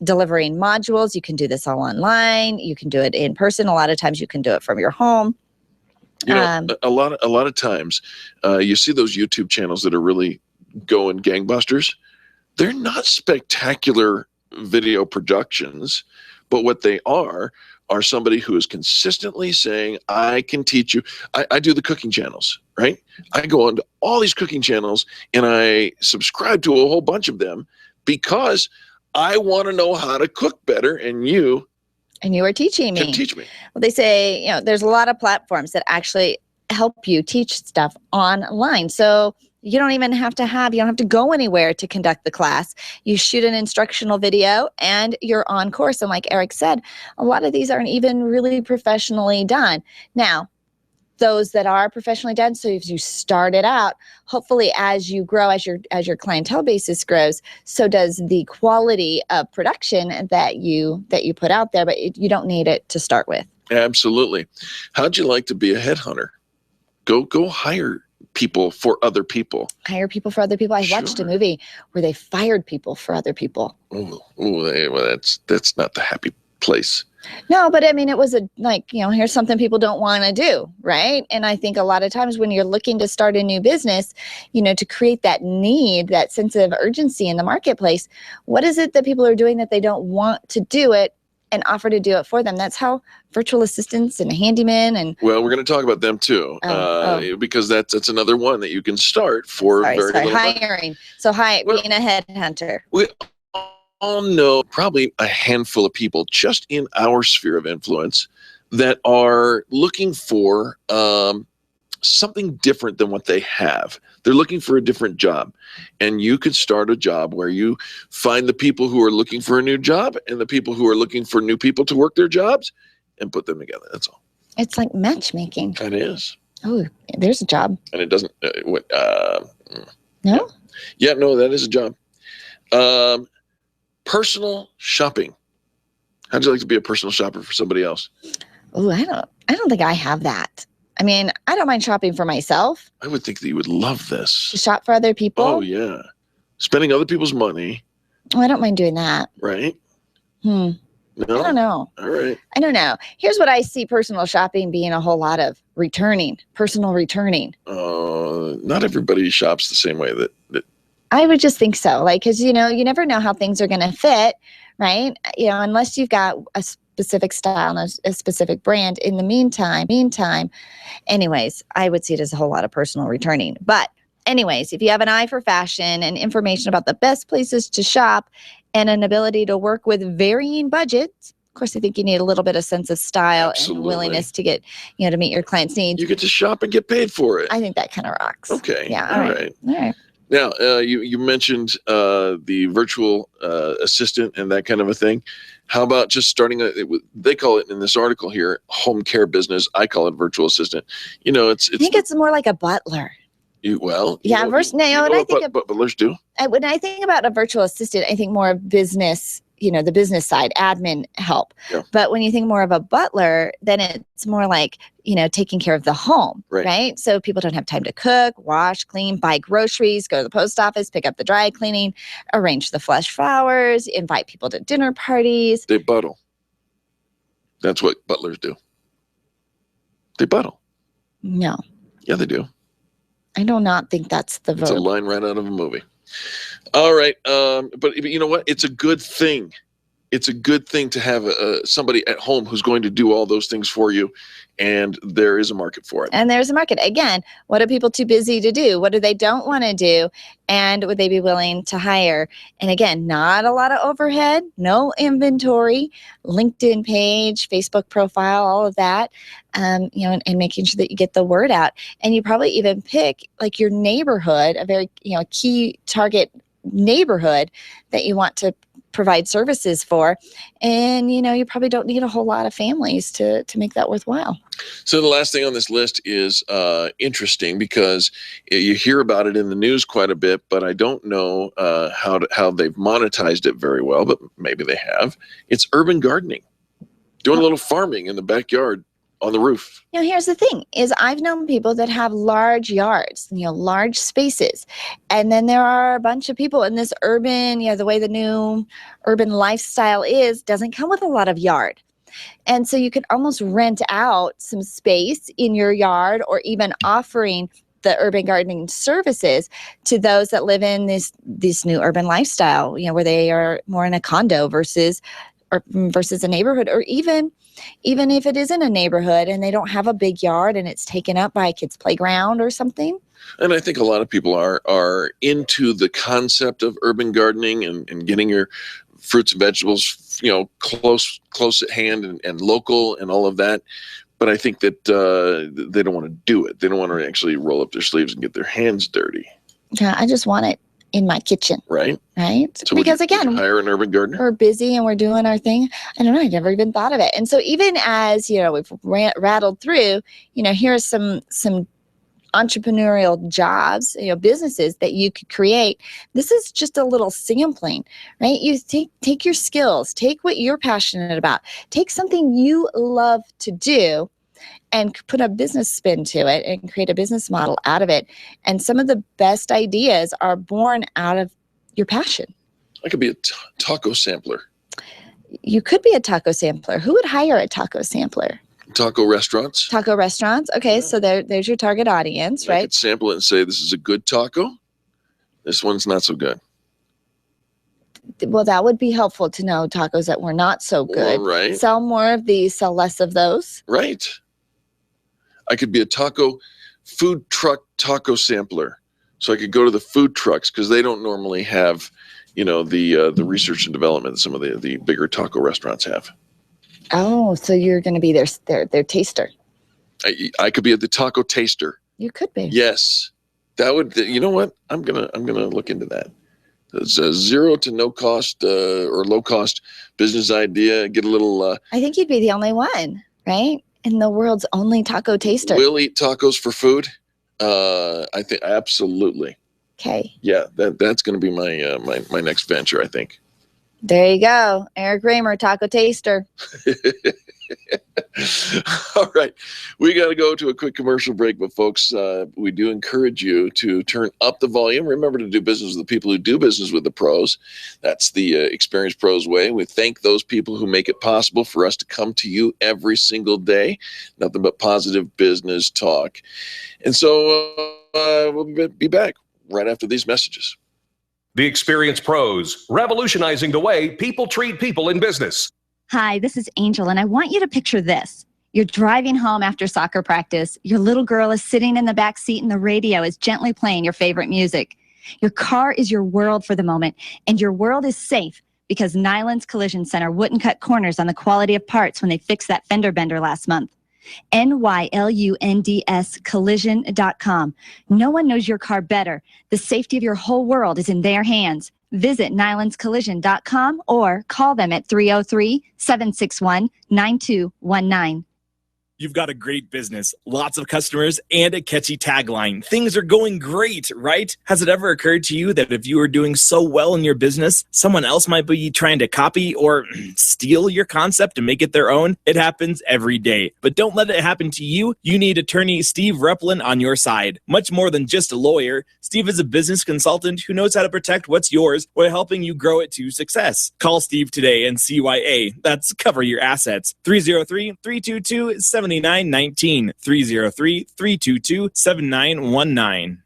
delivering modules. You can do this all online. You can do it in person. A lot of times you can do it from your home. A lot of times you see those YouTube channels that are really going gangbusters. They're not spectacular video productions, but what they are somebody who is consistently saying, I can teach you. I do the cooking channels, right? I go on to all these cooking channels and I subscribe to a whole bunch of them because I want to know how to cook better, and you are teaching me. Can teach me. Well, they say, there's a lot of platforms that actually help you teach stuff online. So you don't even have to go anywhere to conduct the class. You shoot an instructional video and you're on course. And like Eric said, a lot of these aren't even really professionally done. Now, those that are professionally done, so if you start it out, hopefully as you grow, as your clientele basis grows, so does the quality of production that you put out there, but you don't need it to start with. Absolutely. How'd you like to be a headhunter? Go hire people for other people. Hire people for other people. I watched a movie where they fired people for other people. Well, that's not the happy place. No, but it was here's something people don't want to do, right? And I think a lot of times when you're looking to start a new business, to create that need, that sense of urgency in the marketplace, what is it that people are doing that they don't want to do it and offer to do it for them? That's how virtual assistants and handymen and... Well, we're going to talk about them too, because that's another one that you can start for hiring. So being a headhunter. We all know probably a handful of people just in our sphere of influence that are looking for something different than what they have. They're looking for a different job, and you could start a job where you find the people who are looking for a new job and the people who are looking for new people to work their jobs and put them together. That's all. It's like matchmaking. It is. Oh, there's a job. And it doesn't. No? Yeah, no, that is a job. Personal shopping. How'd you like to be a personal shopper for somebody else? Oh, I don't think I have that. I mean, I don't mind shopping for myself. I would think that you would love this. To shop for other people. Oh, yeah. Spending other people's money. Oh, I don't mind doing that. Right? No? I don't know. All right. I don't know. Here's what I see personal shopping being a whole lot of personal returning. Not everybody shops the same way that I would just think so. Like, because, you never know how things are going to fit, right? Unless you've got a specific style and a specific brand. In the meantime, anyways, I would see it as a whole lot of personal returning. But anyways, if you have an eye for fashion and information about the best places to shop and an ability to work with varying budgets, of course, I think you need a little bit of sense of style and willingness to get, to meet your client's needs. You get to shop and get paid for it. I think that kind of rocks. Okay. Yeah. All right. All right. Now, you mentioned the virtual assistant and that kind of a thing. How about just starting they call it in this article here, home care business. I call it virtual assistant. I think it's more like a butler. Butlers do. When I think about a virtual assistant, I think more of business, the business side, admin help. Yeah. But when you think more of a butler, then it's more like, taking care of the home, right? So people don't have time to cook, wash, clean, buy groceries, go to the post office, pick up the dry cleaning, arrange the fresh flowers, invite people to dinner parties. They buttle. That's what butlers do. They buttle. No. Yeah, they do. I do not think that's the vote. It's a line right out of a movie. All right. But you know what? It's a good thing. It's a good thing to have somebody at home who's going to do all those things for you. And there is a market for it. And there's a market. Again, what are people too busy to do? What do they don't want to do? And would they be willing to hire? And again, not a lot of overhead, no inventory, LinkedIn page, Facebook profile, all of that, and making sure that you get the word out. And you probably even pick like your neighborhood, a very, key target neighborhood that you want to provide services for. And, you probably don't need a whole lot of families to make that worthwhile. So the last thing on this list is interesting because you hear about it in the news quite a bit, but I don't know how they've monetized it very well, but maybe they have. It's urban gardening, doing a little farming in the backyard on the roof. Here's the thing is I've known people that have large yards, large spaces. And then there are a bunch of people in this urban, the way the new urban lifestyle doesn't come with a lot of yard. And so you can almost rent out some space in your yard or even offering the urban gardening services to those that live in this new urban lifestyle, where they are more in a condo versus a neighborhood, or even if it isn't a neighborhood and they don't have a big yard and it's taken up by a kid's playground or something. And I think a lot of people are into the concept of urban gardening and getting your fruits and vegetables, close at hand and local and all of that. But I think that they don't want to do it. They don't want to actually roll up their sleeves and get their hands dirty. Yeah, I just want it in my kitchen. Right. So because again, hire an urban gardener. We're busy and we're doing our thing. I don't know. I never even thought of it. And so even as, we've rattled through, here are some entrepreneurial jobs, businesses that you could create. This is just a little sampling, right? You take your skills, take what you're passionate about, take something you love to do and put a business spin to it and create a business model out of it. And some of the best ideas are born out of your passion. I could be a taco sampler. You could be a taco sampler. Who would hire a taco sampler? Taco restaurants. Taco restaurants. Okay, so there's your target audience, right? I could sample it and say, this is a good taco. This one's not so good. Well, that would be helpful to know tacos that were not so good. Well, right. Sell more of these, sell less of those. Right. I could be a food truck taco sampler. So I could go to the food trucks because they don't normally have, the research and development that some of the bigger taco restaurants have. Oh, so you're going to be their taster. I could be the taco taster. You could be. Yes. That would, you know what? I'm going to look into that. It's a zero to no cost or low cost business idea. Get a little. I think you'd be the only one, right? In the world's only taco taster. We'll eat tacos for food. I think absolutely. Okay. Yeah, that's going to be my next venture, I think. There you go. Eric Raymer, taco taster. All right. We got to go to a quick commercial break, but folks, we do encourage you to turn up the volume. Remember to do business with the people who do business with the pros. That's the Experience Pros way. We thank those people who make it possible for us to come to you every single day. Nothing but positive business talk. And so we'll be back right after these messages. The Experience Pros, revolutionizing the way people treat people in business. Hi, this is Angel, and I want you to picture this. You're driving home after soccer practice. Your little girl is sitting in the back seat, and the radio is gently playing your favorite music. Your car is your world for the moment, and your world is safe because Nyland's Collision Center wouldn't cut corners on the quality of parts when they fixed that fender bender last month. NYLUNDS collision.com. No one knows your car better. The safety of your whole world is in their hands. Visit nylandscollision.com or call them at 303-761-9219. You've got a great business, lots of customers, and a catchy tagline. Things are going great, right? Has it ever occurred to you that if you are doing so well in your business, someone else might be trying to copy or steal your concept and make it their own? It happens every day. But don't let it happen to you. You need attorney Steve Replin on your side. Much more than just a lawyer, Steve is a business consultant who knows how to protect what's yours while helping you grow it to success. Call Steve today and CYA. That's cover your assets. 303-322-7919. 303-322-7919.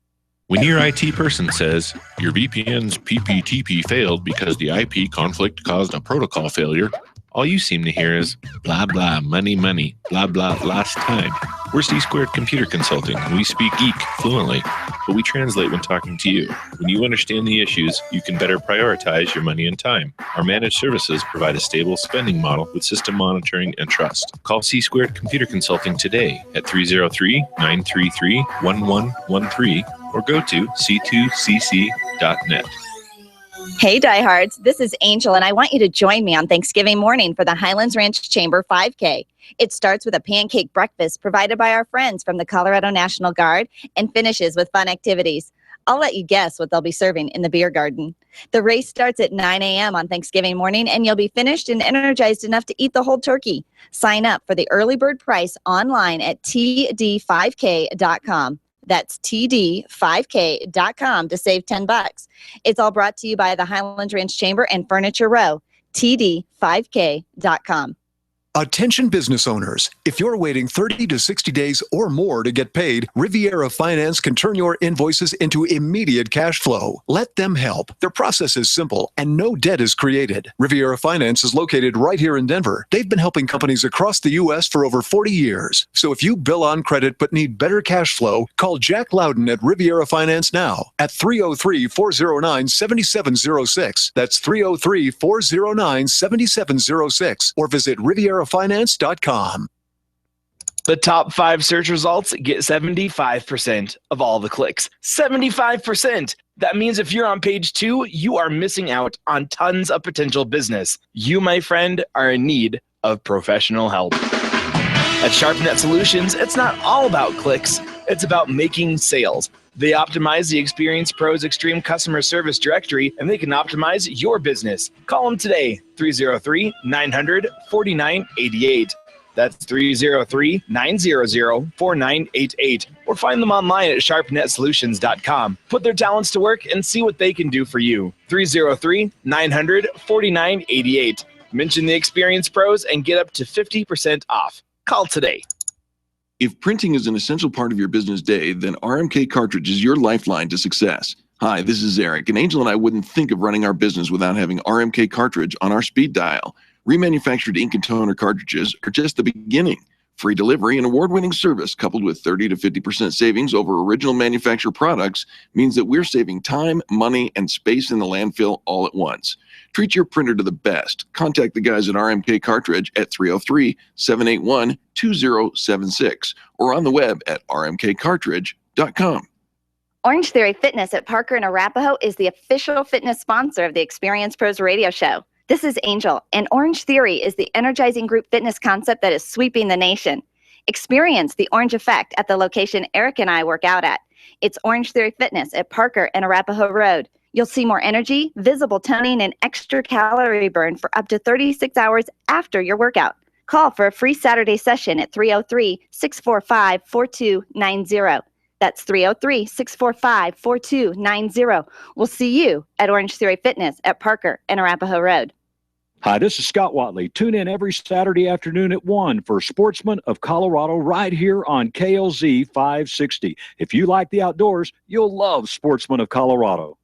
When your IT person says your VPN's PPTP failed because the IP conflict caused a protocol failure, all you seem to hear is blah, blah, money, money, blah, blah, last time. We're C-Squared Computer Consulting, and we speak geek fluently, but we translate when talking to you. When you understand the issues, you can better prioritize your money and time. Our managed services provide a stable spending model with system monitoring and trust. Call C-Squared Computer Consulting today at 303-933-1113 or go to c2cc.net. Hey, diehards, this is Angel, and I want you to join me on Thanksgiving morning for the Highlands Ranch Chamber 5K. It starts with a pancake breakfast provided by our friends from the Colorado National Guard and finishes with fun activities. I'll let you guess what they'll be serving in the beer garden. The race starts at 9 a.m. on Thanksgiving morning, and you'll be finished and energized enough to eat the whole turkey. Sign up for the early bird price online at td5k.com. That's td5k.com to save $10. It's all brought to you by the Highlands Ranch Chamber and Furniture Row. td5k.com. Attention business owners, if you're waiting 30 to 60 days or more to get paid, Riviera Finance can turn your invoices into immediate cash flow. Let them help. Their process is simple and no debt is created. Riviera Finance is located right here in Denver. They've been helping companies across the U.S. for over 40 years. So if you bill on credit but need better cash flow, call Jack Louden at Riviera Finance now at 303-409-7706. That's 303-409-7706 or visit RivieraFinance.com. The top 5 search results get 75% of all the clicks. 75%! That means if you're on page 2, you are missing out on tons of potential business. You, my friend, are in need of professional help. At SharpNet Solutions, it's not all about clicks. It's about making sales. They optimize the Experience Pros Extreme Customer Service Directory, and they can optimize your business. Call them today, 303-900-4988. That's 303-900-4988. Or find them online at sharpnetsolutions.com. Put their talents to work and see what they can do for you. 303-900-4988. Mention the Experience Pros and get up to 50% off. Call today. If printing is an essential part of your business day, then RMK Cartridge is your lifeline to success. Hi, this is Eric, and Angel and I wouldn't think of running our business without having RMK Cartridge on our speed dial. Remanufactured ink and toner cartridges are just the beginning. Free delivery and award-winning service coupled with 30 to 50% savings over original manufacturer products means that we're saving time, money, and space in the landfill all at once. Treat your printer to the best. Contact the guys at RMK Cartridge at 303-781-2076 or on the web at rmkcartridge.com. Orange Theory Fitness at Parker and Arapahoe is the official fitness sponsor of the Experience Pros radio show. This is Angel, and Orange Theory is the energizing group fitness concept that is sweeping the nation. Experience the orange effect at the location Eric and I work out at. It's Orange Theory Fitness at Parker and Arapahoe Road. You'll see more energy, visible toning, and extra calorie burn for up to 36 hours after your workout. Call for a free Saturday session at 303-645-4290. That's 303-645-4290. We'll see you at Orange Theory Fitness at Parker and Arapahoe Road. Hi, this is Scott Watley. Tune in every Saturday afternoon at 1 for Sportsman of Colorado right here on KLZ 560. If you like the outdoors, you'll love Sportsman of Colorado.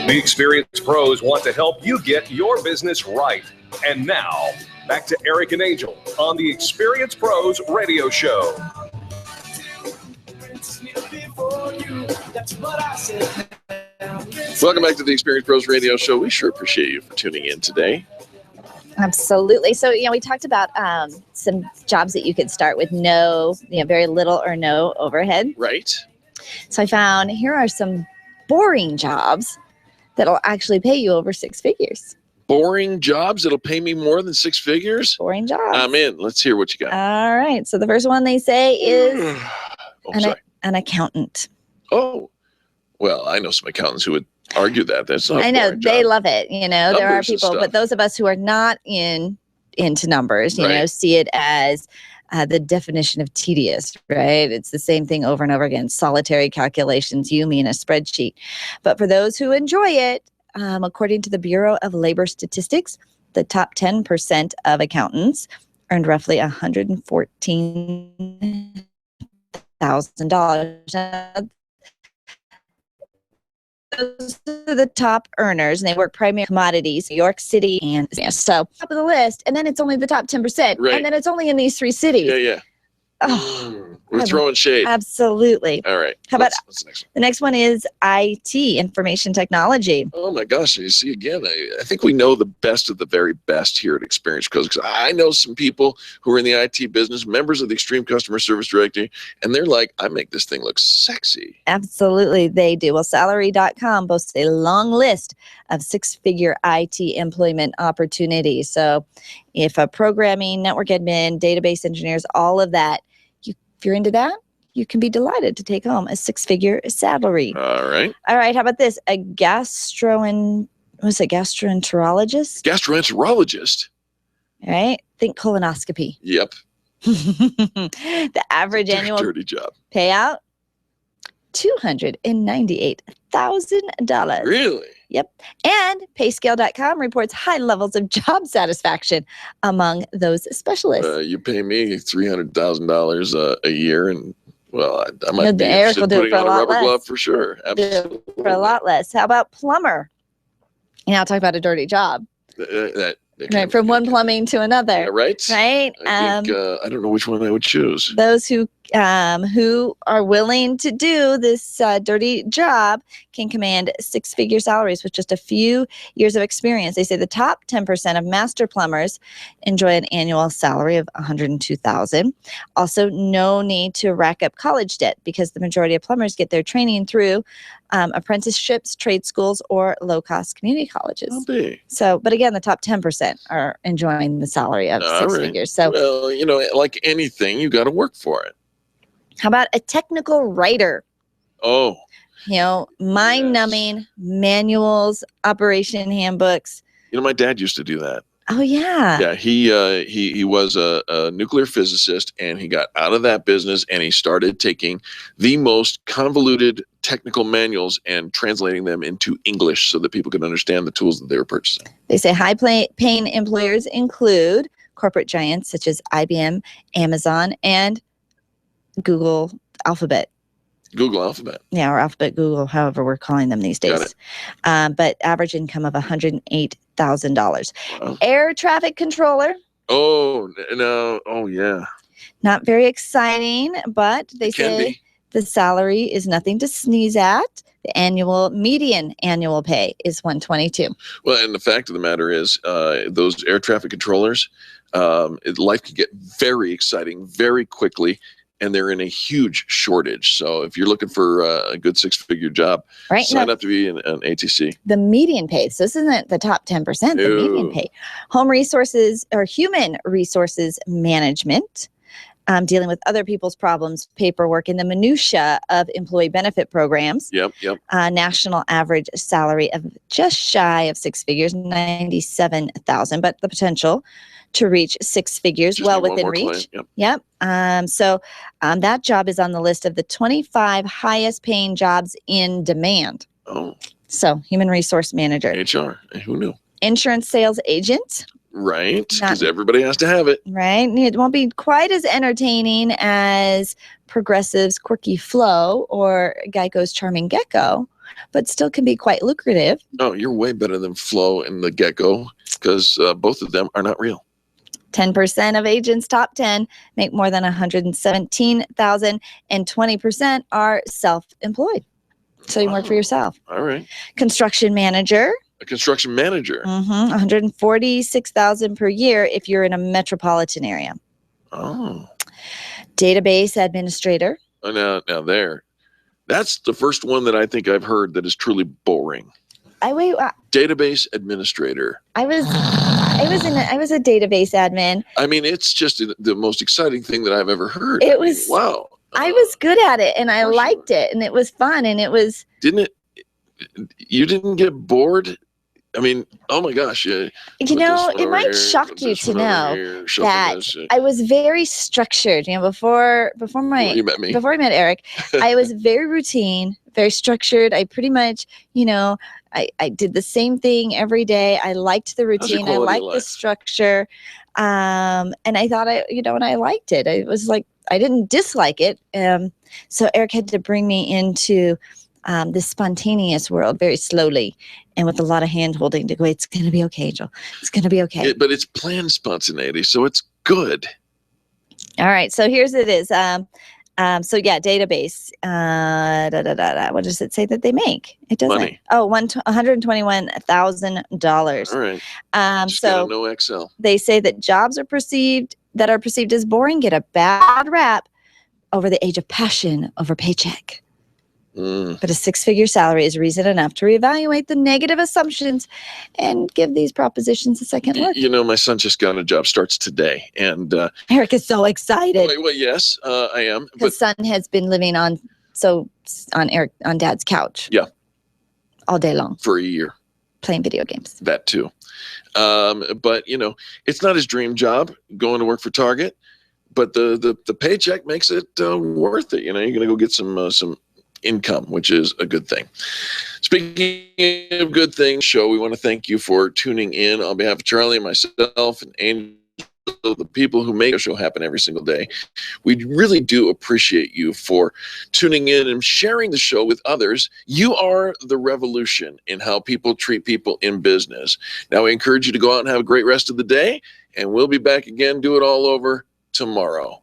The experienced pros want to help you get your business right. And now, back to Eric and Angel on the Experienced Pros Radio Show. Welcome back to the Experienced Pros Radio Show. We sure appreciate you for tuning in today. Absolutely. So, we talked about some jobs that you could start with very little or no overhead. Right. So I found here are some boring jobs that'll actually pay you over 6 figures. Boring jobs that'll pay me more than 6 figures? Boring jobs. I'm in. Let's hear what you got. All right. So the first one they say is an accountant. Oh, well, I know some accountants who would argue that. That's not. I know they love it. There are Numbers and people, stuff. but those of us who are not into numbers, Right. see it as the definition of tedious, right? It's the same thing over and over again. Solitary calculations, you mean a spreadsheet. But for those who enjoy it, according to the Bureau of Labor Statistics, the top 10% of accountants earned roughly $114,000. Those are the top earners, and they work primarily in commodities, New York City, and so top of the list. And then it's only the top 10%, Right. and then it's only in these 3 cities. Yeah. Oh, We're throwing shade. absolutely. All right. How about what's the next one? the next one is IT, information technology. Oh my gosh! You see again. I think we know the best of the very best here at Experience Pros, because I know some people who are in the IT business, members of the Extreme Customer Service Directory, and they're like, "I make this thing look sexy." Absolutely, they do. Well, Salary.com boasts a long list of 6-figure IT employment opportunities. So if a programming, network admin, database engineers, all of that, if you're into that, you can be delighted to take home a 6-figure salary. All right. All right, how about this? A gastroenterologist? Gastroenterologist. All right, think colonoscopy. Yep. The average annual Dirty job. payout, $298,000. Really? Yep. And Payscale.com reports high levels of job satisfaction among those specialists. You pay me $300,000 a year, and well, I might be Eric interested will in do it putting for a on a lot rubber less. glove for sure. Absolutely. For a lot less. How about plumber? I'll talk about a dirty job. Right, from one plumbing to another. Yeah, right. Right. I think, I don't know which one I would choose. Those who are willing to do this dirty job can command 6-figure salaries with just a few years of experience. They say the top 10% of master plumbers enjoy an annual salary of $102,000. Also, no need to rack up college debt because the majority of plumbers get their training through apprenticeships, trade schools, or low-cost community colleges. So, but again, the top 10% are enjoying the salary of All 6 right. figures. So, well, like anything, you got to work for it. how about a technical writer? Oh, Mind-numbing manuals, operation handbooks. my dad used to do that. Oh, yeah. Yeah, he was a nuclear physicist, and he got out of that business, and he started taking the most convoluted technical manuals and translating them into English so that people could understand the tools that they were purchasing. They say high-paying employers include corporate giants such as IBM, Amazon, and Google Alphabet. Google Alphabet. Yeah, or Alphabet Google, however we're calling them these Got days. But average income of $108,000. Wow. Air traffic controller. Oh, no. Oh, yeah. Not very exciting, but they Can say be. the salary is nothing to sneeze at. The median annual pay is $122,000. Well, and the fact of the matter is, those air traffic controllers, life can get very exciting very quickly, and they're in a huge shortage. So if you're looking for a good 6-figure job, Right, sign now- up to be an ATC. The median pay. So this isn't the top 10%, the median No. pay. Home resources or human resources management. dealing with other people's problems, paperwork, and the minutia of employee benefit programs. Yep. National average salary of just shy of 6 figures, 97,000, but the potential to reach 6 figures, Just well need one within more reach. client. Yep. So that job is on the list of the 25 highest paying jobs in demand. Oh. So human resource manager, HR. Who knew? insurance sales agent. Right, because everybody has to have it. Right. It won't be quite as entertaining as Progressive's Quirky Flow or Geico's Charming Gecko, but still can be quite lucrative. Oh, you're way better than Flo and the Gecko, because both of them are not real. 10% of agents top 10 make more than $117,000, and 20% are self-employed. So you work for yourself. All right. Construction manager. A construction manager. $146,000 per year if you're in a metropolitan area. Oh. Database administrator. Now there. That's the first one that I think I've heard that is truly boring. Database administrator. I was a database admin. I mean, it's just the most exciting thing that I've ever heard. It was wow. I was good at it, and I liked it, and it was fun, and it was. You didn't get bored? I mean, oh my gosh. You know, it might shock you to know that I was very structured. You know, before you met me. Before I met Eric, I was very routine, very structured. I pretty much, I did the same thing every day. I liked the routine. I liked the structure. And I thought and I liked it. I was like, I didn't dislike it. So Eric had to bring me into this spontaneous world very slowly and with a lot of hand holding to go, it's going to be okay, Angel. It's going to be okay. But it's planned spontaneity, so it's good. All right. So here's it is. So yeah, database. What does it say that they make? It doesn't. Money. Oh, $121,000. All right. Just So gotta know Excel. they say that jobs are perceived as boring get a bad rap over the age of passion over paycheck. But a 6-figure salary is reason enough to reevaluate the negative assumptions and give these propositions a second look. You know, my son just got a job, starts today, and Eric is so excited. well, yes, I am. His son has been living on Dad's couch. Yeah. All day long. For a year. Playing video games. That too. But it's not his dream job going to work for Target, but the paycheck makes it worth it. You're going to go get some income, which is a good thing. Speaking of good things, show, we want to thank you for tuning in on behalf of Charlie and myself and Angel, the people who make the show happen every single day. We really do appreciate you for tuning in and sharing the show with others. You are the revolution in how people treat people in business. Now, we encourage you to go out and have a great rest of the day, and we'll be back again, do it all over tomorrow.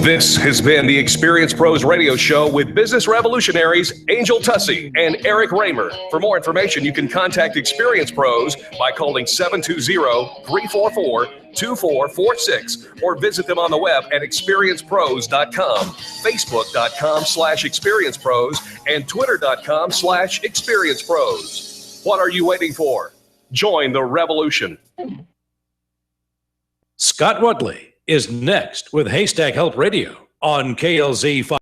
This has been the Experience Pros Radio Show with business revolutionaries Angel Tussey and Eric Raymer. For more information, you can contact Experience Pros by calling 720-344-2446 or visit them on the web at experiencepros.com, facebook.com/experiencepros, and twitter.com/experiencepros. What are you waiting for? Join the revolution. Scott Rudley is next with Haystack Help Radio on KLZ 5.